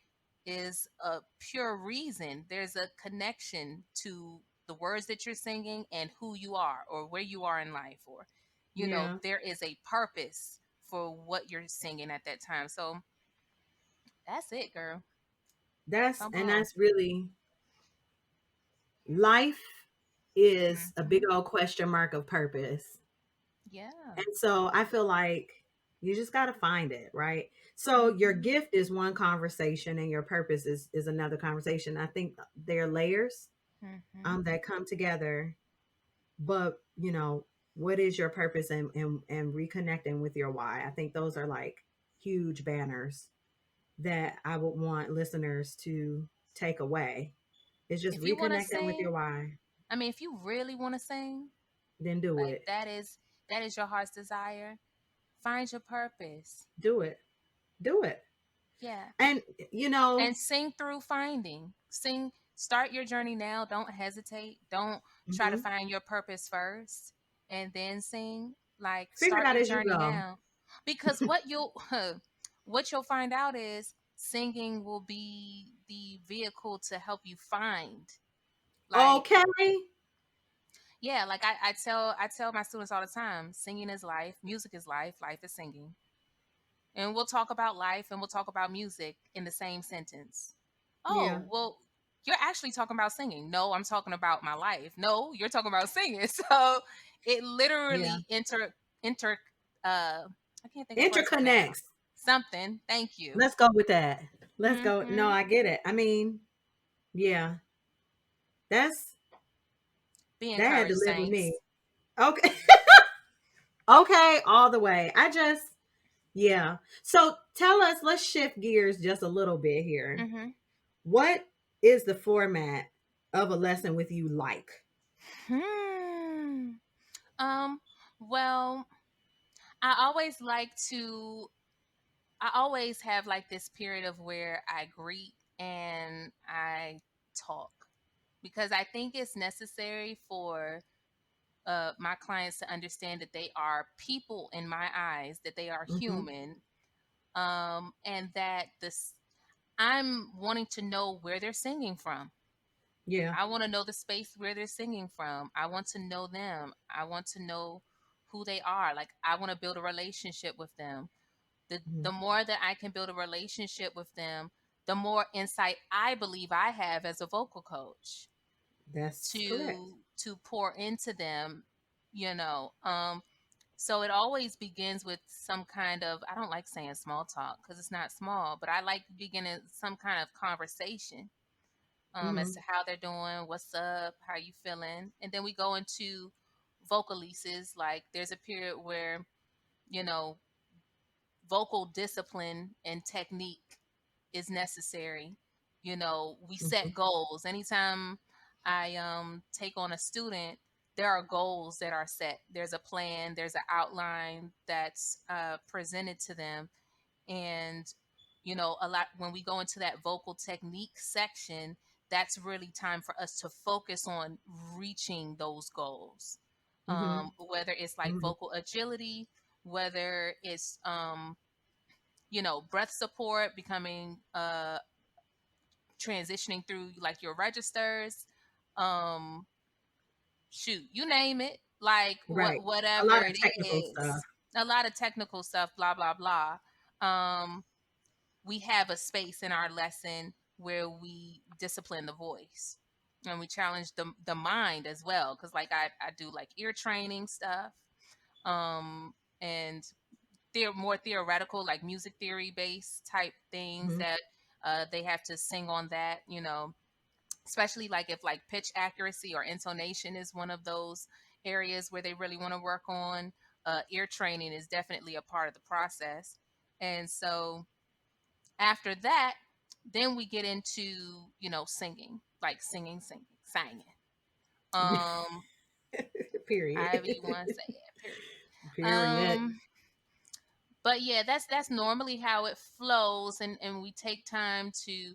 is a pure reason, there's a connection to the words that you're singing and who you are or where you are in life, or Yeah. there is a purpose for what you're singing at that time. So that's it, girl. that's Come and on. that's really life, is a big Hmm. old question mark of purpose. Yeah. And so I feel like you just got to find it, right? So your Hmm. gift is one conversation and your purpose is another conversation. I think they're layers Hmm. that come together. But, what is your purpose, and reconnecting with your why? I think those are like huge banners that I would want listeners to take away. It's just If you want to reconnecting with your sing, why. I mean, if you really want to sing, Then do like it. that is your heart's desire, find your purpose. Do it. Do it. Yeah. And you know, And sing through finding. Sing, start your journey now. Don't hesitate. Don't try to mhm, find your purpose first and then sing. Like figure it start out your as you journey go. now. Because what you'll find out is singing will be the vehicle to help you find. Like, Okay. yeah, like I tell my students all the time, singing is life, music is life, life is singing. And we'll talk about life and we'll talk about music in the same sentence. Yeah. Oh, well, you're actually talking about singing. No, I'm talking about my life. No, you're talking about singing. So it Yeah. literally inter I can't think of words right now. Interconnects. Something. Thank you. Let's go with that. Let's go. No, Hmm. I get it. I mean, yeah, that's Be that had to encouraged, live with me. saints. Okay. Okay, all the way. Yeah. So tell us, let's shift gears just a little bit here. Hmm. What is the format of a lesson with you like? Hmm. Um, well, I always like to, I always have like this period of where I greet and I talk because I think it's necessary for my clients to understand that they are people in my eyes, that they are Mm-hmm. human, and that this I'm wanting to know where they're singing from. Yeah. I want to know the space where they're singing from. I want to know them. I want to know who they are. Like I want to build a relationship with them. The Mhm. more that I can build a relationship with them, the more insight I believe I have as a vocal coach That's correct. to pour into them, you know. So it always begins with some kind of, I don't like saying small talk because it's not small, but I like beginning some kind of conversation, as Mm-hmm. to how they're doing, what's up, how you feeling, and then we go into vocal leases. Like there's a period where, you know, vocal discipline and technique is necessary. You know, we Mm-hmm. set goals. Anytime I take on a student, there are goals that are set. There's a plan, there's an outline that's presented to them. And you know, a lot when we go into that vocal technique section, that's really time for us to focus on reaching those goals. Mm-hmm. Whether it's like Mm-hmm. vocal agility, whether it's you know, breath support, becoming transitioning through like your registers, um shoot, you name it, like Right. A whatever lot of it technical stuff. is, a lot of technical stuff, blah blah blah. um we have a space in our lesson where we discipline the voice and we challenge the mind as well, because like I do like ear training stuff, um and they're more theoretical, like music theory based type things Mm-hmm. that they have to sing on that, you know, especially like if like pitch accuracy or intonation is one of those areas where they really want to work on. Ear training is definitely a part of the process. And so after that, then we get into, you know, singing, like singing. Um, However Period. you want to say it, period. Period. Um, but yeah, that's normally how it flows, and we take time to,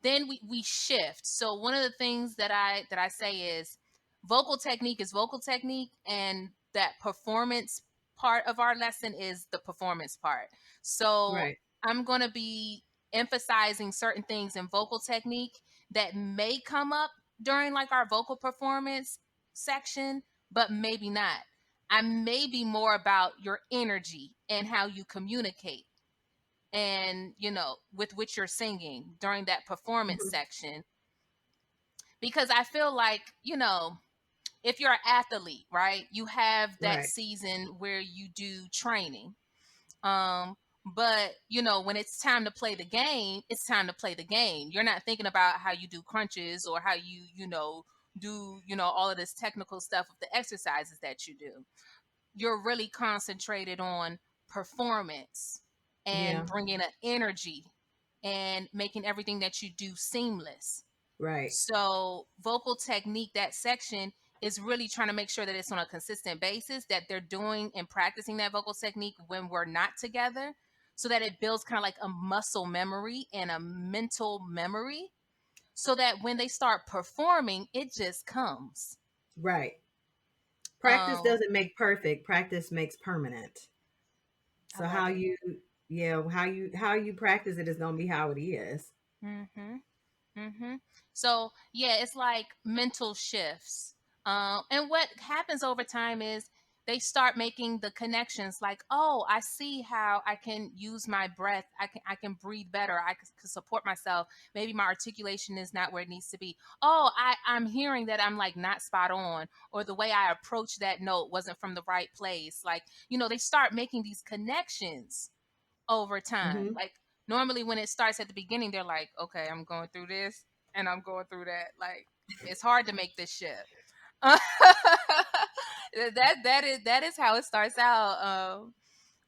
then we shift. So one of the things that I say is vocal technique is vocal technique, and that performance part of our lesson is the performance part. So Right. I'm going to be emphasizing certain things in vocal technique that may come up during like our vocal performance section, but maybe not. I may be more about your energy and how you communicate, and you know, with which you're singing during that performance Mm-hmm. section, because I feel like, you know, if you're an athlete, right, you have that Right. season where you do training, um but you know, when it's time to play the game, it's time to play the game. You're not thinking about how you do crunches or how you know, do, you know, all of this technical stuff of the exercises that you do. You're really concentrated on performance and Yeah. bringing an energy and making everything that you do seamless. Right. So, vocal technique, that section is really trying to make sure that it's on a consistent basis, that they're doing and practicing that vocal technique when we're not together, so that it builds kind of like a muscle memory and a mental memory, so that when they start performing, it just comes. Right. Practice Um, doesn't make perfect. Practice makes permanent. I So love how it. you, yeah, how you practice it is gonna be how it is. Mm-hmm. So yeah, it's like mental shifts. And what happens over time is they start making the connections. Like, oh, I see how I can use my breath. I can breathe better. I can support myself. Maybe my articulation is not where it needs to be. Oh, I'm hearing that I'm like not spot on, or the way I approached that note wasn't from the right place. Like, you know, they start making these connections over time. Mm-hmm. Like normally when it starts at the beginning, they're like, okay, I'm going through this and I'm going through that. Like it's hard to make this shift. That is how it starts out.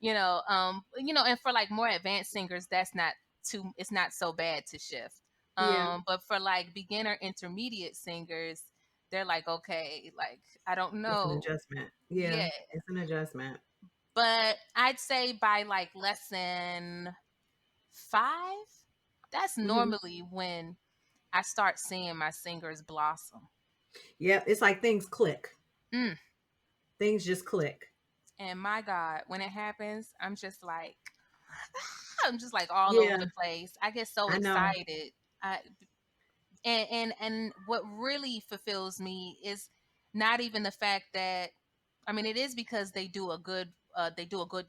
You know, and for like more advanced singers, that's not too, it's not so bad to shift. Yeah. But for like beginner intermediate singers, they're like, okay, like I don't It's an know. adjustment. Yeah. Yeah. It's an adjustment. But I'd say by like lesson 5, that's Hmm. normally when I start seeing my singers blossom. Yeah. It's like things click. Mm. Things just click. And my God, when it happens, I'm just like, I'm just like all over Yeah. the place. I get so I know. excited. I, and what really fulfills me is not even the fact that, I mean, it is because they do a good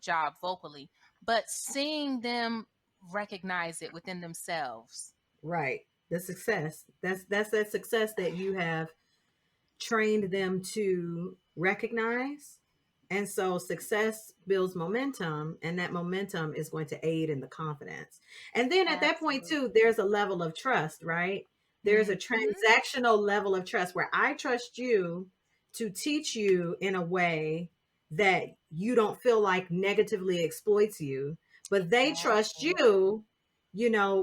job vocally, but seeing them recognize it within themselves. Right. The success. That's that success that you have trained them to recognize. And so success builds momentum, and that momentum is going to aid in the confidence. And then at that point, too, Absolutely. there's a level of trust, right? There's a Mm-hmm. transactional level of trust where I trust you to teach you in a way that you don't feel like negatively exploits you, but they trust Exactly. you,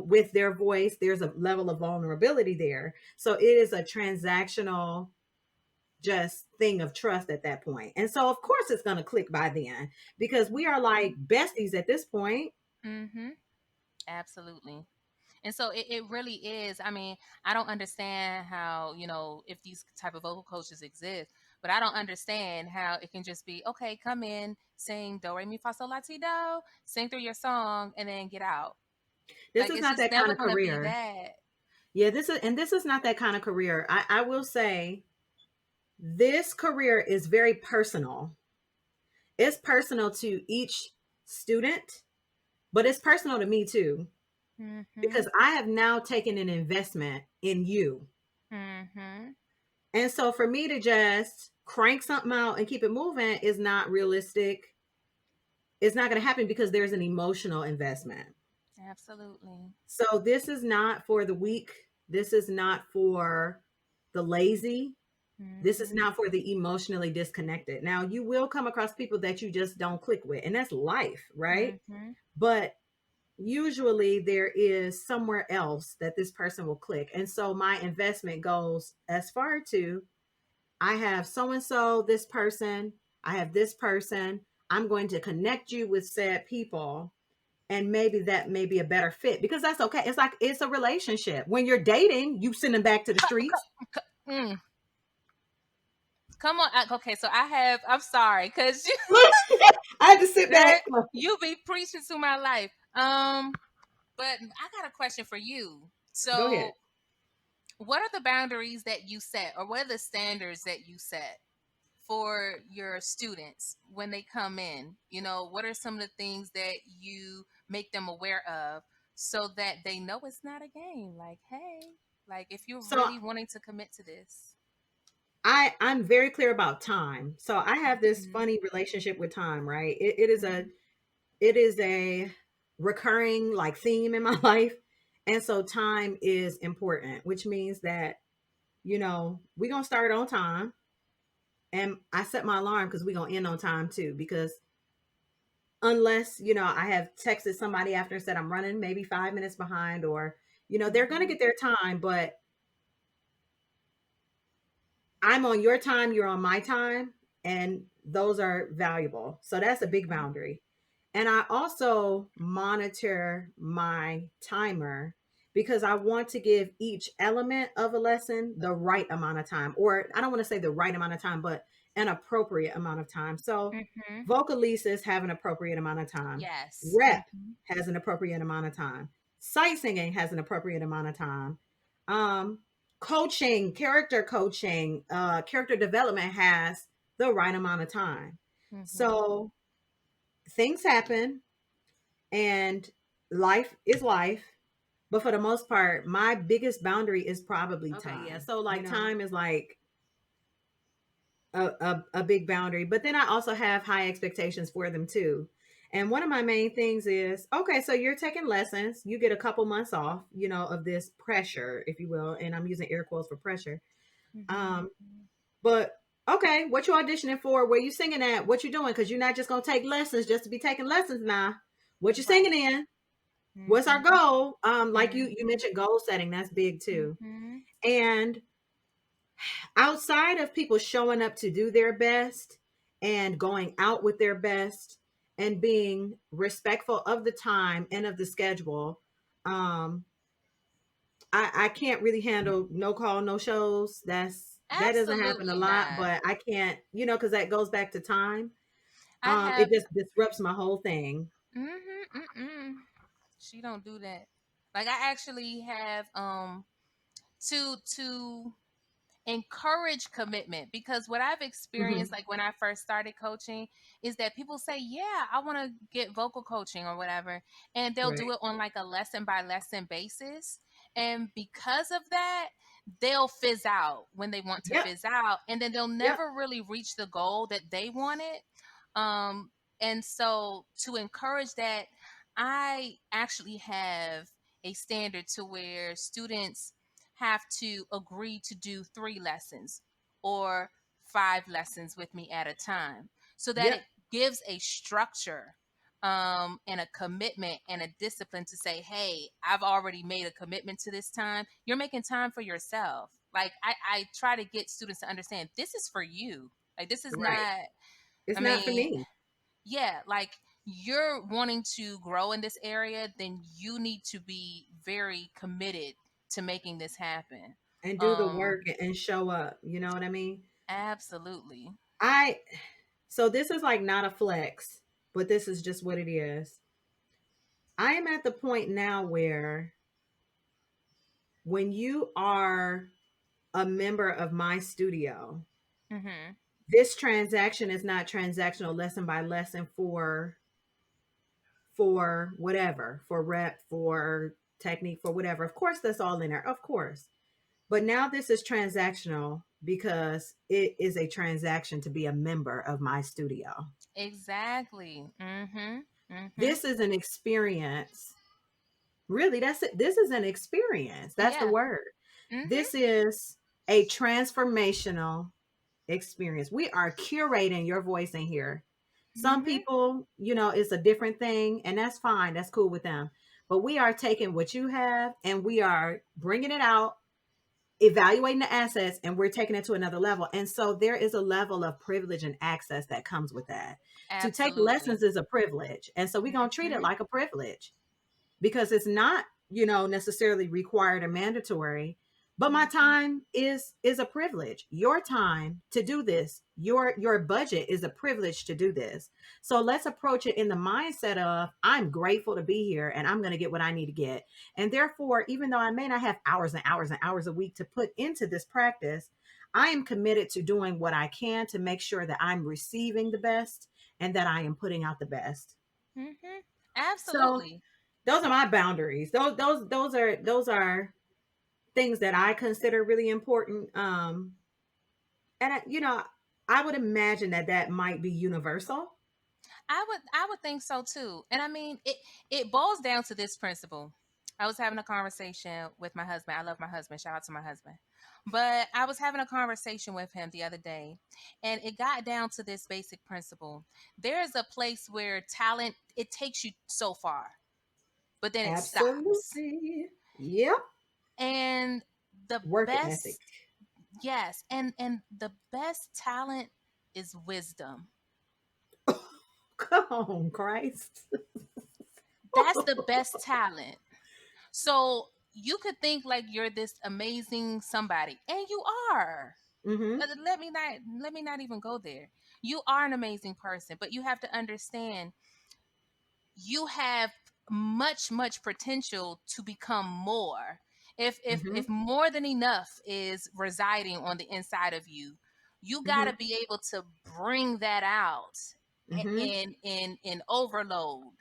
with their voice. There's a level of vulnerability there. So it is a transactional just thing of trust at that point. And so of course it's going to click by then because we are like besties at this point. Mm-hmm. Absolutely. And so it really is. I mean, I don't understand how, if these type of vocal coaches exist, but I don't understand how it can just be, okay, come in, sing do re mi fa sol la ti do, sing through your song, and then get out. This Like is it's not just that kind never of gonna be career. that. Yeah, this is not that kind of career. I will say this career is very personal. It's personal to each student, but it's personal to me too Mm-hmm. because I have now taken an investment in you. Mm-hmm. And so for me to just crank something out and keep it moving is not realistic. It's not going to happen because there's an emotional investment. Absolutely. So this is not for the weak. This is not for the lazy. This is Mm-hmm. not for the emotionally disconnected. Now, you will come across people that you just don't click with, and that's life, right? Mm-hmm. But usually there is somewhere else that this person will click. And so my investment goes as far to I have so and so, this person, I have this person. I'm going to connect you with said people, and maybe that may be a better fit because that's okay. It's like it's a relationship. When you're dating, you send them back to the streets. Mm. Come on. Okay, so I'm sorry, because Look, I had to sit girl, back. Look, you be preaching to my life. But I got a question for you. go ahead. So, what are the boundaries that you set, or what are the standards that you set for your students when they come in? What are some of the things that you make them aware of so that they know it's not a game? Like, hey, like if you're So really wanting to commit to this. I'm very clear about time. So I have this Mm-hmm. funny relationship with time, right? It is a recurring like theme in my life. And so time is important, which means that, we're gonna start on time. And I set my alarm because we're gonna end on time too. Because unless, I have texted somebody after and said I'm running maybe 5 minutes behind, or, they're gonna Mm-hmm. get their time, but I'm on your time, you're on my time, and those are valuable. So that's a big Mm-hmm. boundary. And I also monitor my timer because I want to give each element of a lesson the right amount of time, or I don't want to say the right amount of time, but an appropriate amount of time. So Mm-hmm. vocalises have an appropriate amount of time. Yes. Rep Mm-hmm. has an appropriate amount of time. Sight singing has an appropriate amount of time. Um, Coaching, character development has the right amount of time. Mm-hmm. So things happen, and life is life. But for the most part, my biggest boundary is probably time. Okay, yeah. So like time is like a big boundary. But then I also have high expectations for them too. And one of my main things is okay, so you're taking lessons, you get a couple months off, of this pressure, if you will. And I'm using air quotes for pressure. Mm-hmm. Um, but okay, what you auditioning for? Where you singing at? What you doing? Because you're not just gonna take lessons just to be taking lessons now. What you singing Right. in? What's our Mhm. goal? Like you Mhm. mentioned goal setting, that's big too. Mhm. And outside of people showing up to do their best and going out with their best and being respectful of the time and of the schedule, um, I can't really handle no call, no shows. That doesn't happen a Absolutely lot, not. but I can't, because that goes back to time. I It have just disrupts my whole thing. mhm. Mm-mm. She don't do that. Like I actually have to encourage commitment, because what I've experienced, Hmm. like when I first started coaching, is that people say, yeah, I want to get vocal coaching or whatever, and they'll Right. do it on like a lesson by lesson basis, and because of that, they'll fizz out when they want to Yep. fizz out, and then they'll Yep. never really reach the goal that they wanted. um and so to encourage that, I actually have a standard to where students have to agree to do 3 lessons or 5 lessons with me at a time, so that Yep. it gives a structure, and a commitment and a discipline to say, hey, I've already made a commitment to this time. You're making time for yourself. Like I try to get students to understand this is for you. Like this is Right. not, It's I not for mean, me. yeah, like you're wanting to grow in this area, then you need to be very committed to making this happen. And do the Um, work and show up. You know what I mean? absolutely. I So this is like not a flex, but this is just what it is. I am at the point now where when you are a member of my studio, Mhm. this transaction is not transactional lesson by lesson for whatever, for rep, for technique, for whatever. Of course that's all in there. Of course. But now this is transactional because it is a transaction to be a member of my studio. Exactly. Mhm. Mhm. This is an experience. Really, that's it. This is an experience. That's the Yeah. word. Mhm. This is a transformational experience. We are curating your voice in here. Some Mhm. people, it's a different thing, and that's fine. That's cool with them. But we are taking what you have and we are bringing it out, evaluating the assets, and we're taking it to another level. And so there is a level of privilege and access that comes with that. To take Absolutely. lessons is a privilege. And so we're going to treat it Mhm. like a privilege because it's not, necessarily required or mandatory, but my Mhm. time is a privilege. Your time to do this, your budget is a privilege to do this. So let's approach it in the mindset of I'm grateful to be here and I'm going to get what I need to get. And therefore, even though I may not have hours and hours and hours a week to put into this practice, I am committed to doing what I can to make sure that I'm receiving the best and that I am putting out the best. Mhm. So Absolutely. those are my boundaries. Those are things that I consider really important. And I would imagine that that might be universal. I would think so too. And I mean, it boils down to this principle. I was having a conversation with my husband. I love my husband. Shout out to my husband. But I was having a conversation with him the other day, and it got down to this basic principle. There is a place where talent, it takes you so far, but then it stops. Absolutely. Yep. And the Work ethic. best, yes, and the best talent is wisdom. Come on, Christ. That's the best talent. So you could think like you're this amazing somebody, and you are. Mm-hmm. Let me not even go there. You are an amazing person, but you have to understand you have much potential to become more. If Mm-hmm. more than enough is residing on the inside of you, you got to Mm-hmm. be able to bring that out Mm-hmm. in overload,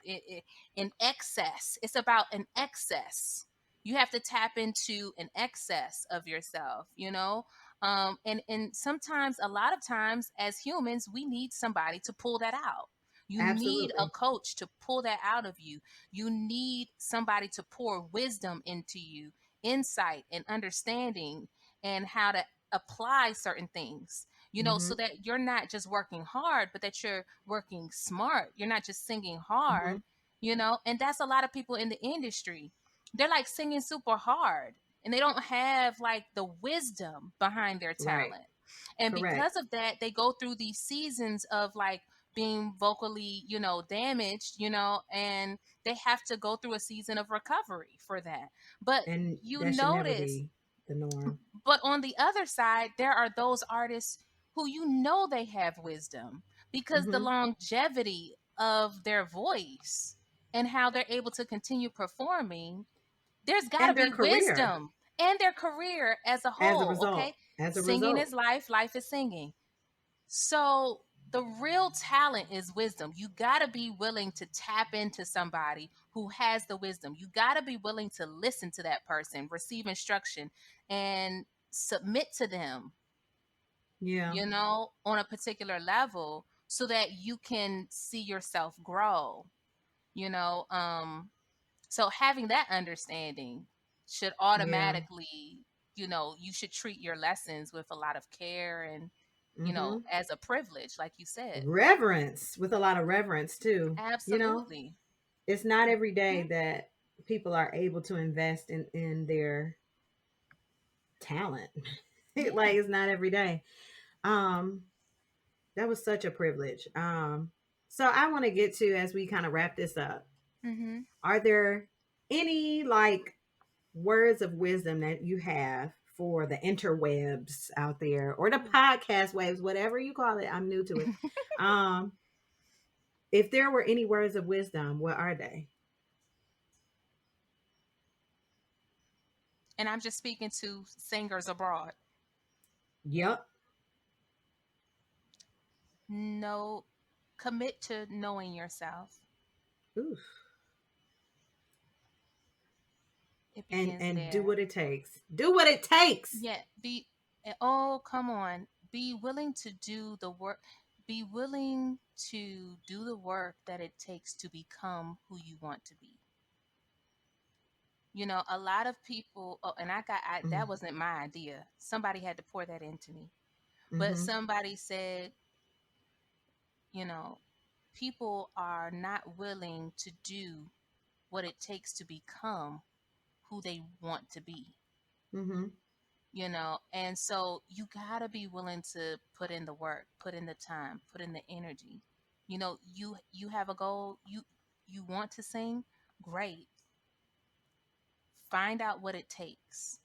in excess. It's about an excess. You have to tap into an excess of yourself, and sometimes, a lot of times, as humans, we need somebody to pull that out. You need a Absolutely. coach to pull that out of you. You need somebody to pour wisdom into you, insight and understanding, and how to apply certain things, Mm-hmm. so that you're not just working hard, but that you're working smart. You're not just singing Mm-hmm. hard, And that's a lot of people in the industry. They're like singing super hard and they don't have like the wisdom behind their Right. talent. And Correct. because of that, they go through these seasons of like being vocally, damaged, and they have to go through a season of recovery for that. But And you that should never notice, be the norm. but on the other side, there are those artists who they have wisdom because the Hmm. longevity of their voice and how they're able to continue performing, there's got to And their be career wisdom and their career as a as a whole, result. okay? As a Singing result. is life, life is singing. So the real talent is wisdom. You got to be willing to tap into somebody who has the wisdom. You got to be willing to listen to that person, receive instruction, and submit to them, Yeah. on a particular level so that you can see yourself grow, you know. So having that understanding should Yeah. automatically, you should treat your lessons with a lot of care and, Hmm. as a privilege, like you said. Reverence, with a lot of reverence too. You know, Absolutely. it's not every day Mhm. that people are able to invest in their talent. Like Yeah. it's not every day. Um, that was such a privilege. So I want to get to, as we kind of wrap this up, Hmm. are there any like words of wisdom that you have for the interwebs out there, or the podcast waves, whatever you call it? I'm new to it. Um, if there were any words of wisdom, what are they? And I'm just speaking to singers abroad. Yep. No, commit to knowing yourself. Oof. It begins And do there. what it takes. Do what it takes. Yeah, oh, come on. Be willing to do the work. Be willing to do the work that it takes to become who you want to be. A lot of people, oh, and Mm, that wasn't my idea. Somebody had to pour that into me. But mm-hmm. somebody said, you know, people are not willing to do what it takes to become who they want to be. Mm-hmm. And so you got to be willing to put in the work, put in the time, put in the energy. You have a goal, you want to sing, great. Find out what it takes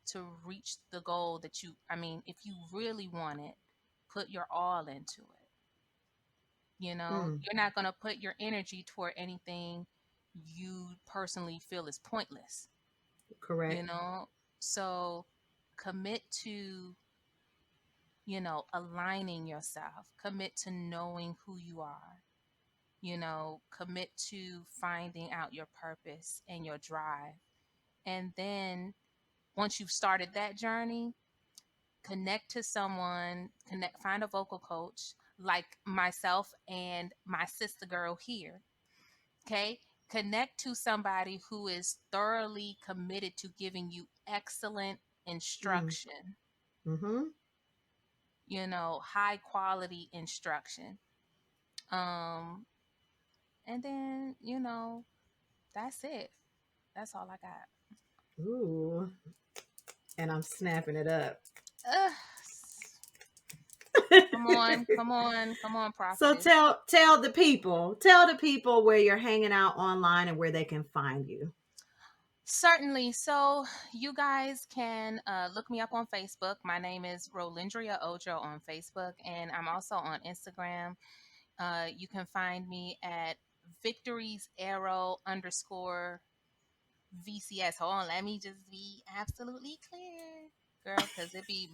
to reach the goal that if you really want it, put your all into it. Mm, You're not going to put your energy toward anything you personally feel is pointless, you correct. know? So commit to, aligning yourself, commit to knowing who you are, commit to finding out your purpose and your drive. And then once you've started that journey, connect to someone, find a vocal coach like myself and my sister girl here. Okay. Connect to somebody who is thoroughly committed to giving you excellent Mm, instruction, mm-hmm. high quality instruction. Um, and then, that's it. That's all I got. Ooh, and I'm snapping it up. Ugh. Come on, come on, come on, So prophetess. tell the people where you're hanging out online and where they can find you. Certainly. So you guys can look me up on Facebook. My name is Rolyndria Ojo on Facebook, and I'm also on Instagram. You can find me at Victories Arrow underscore VCS. Hold on, let me just be absolutely clear, girl, because it be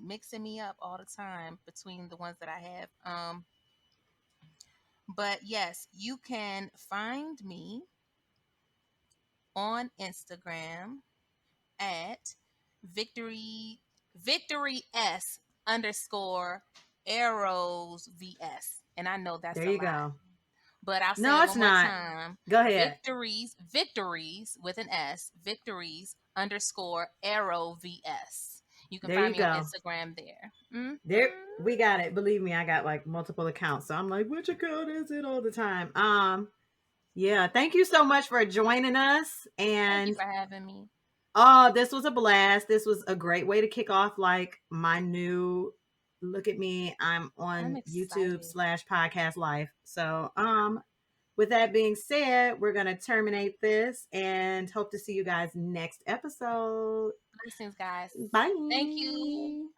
mixing me up all the time between the ones that I have. But yes, you can find me on Instagram at victory s underscore arrows vs, and I know that's There a you lot, go. but I'll say No, it it's one more not. time. Go ahead. Victories with an s, victories underscore arrow vs. You can There find you me on go. Instagram there. There, we got it. Believe me, I got like multiple accounts, so I'm like, which account is it all the time? Yeah, thank you so much for joining us. Thank you And for having me. oh, this was a blast. This was a great way to kick off like my new look at me. I'm I'm on YouTube excited. slash podcast life. So with that being said, we're gonna terminate this and hope to see you guys next episode. Blessings, guys. Thank you. Bye.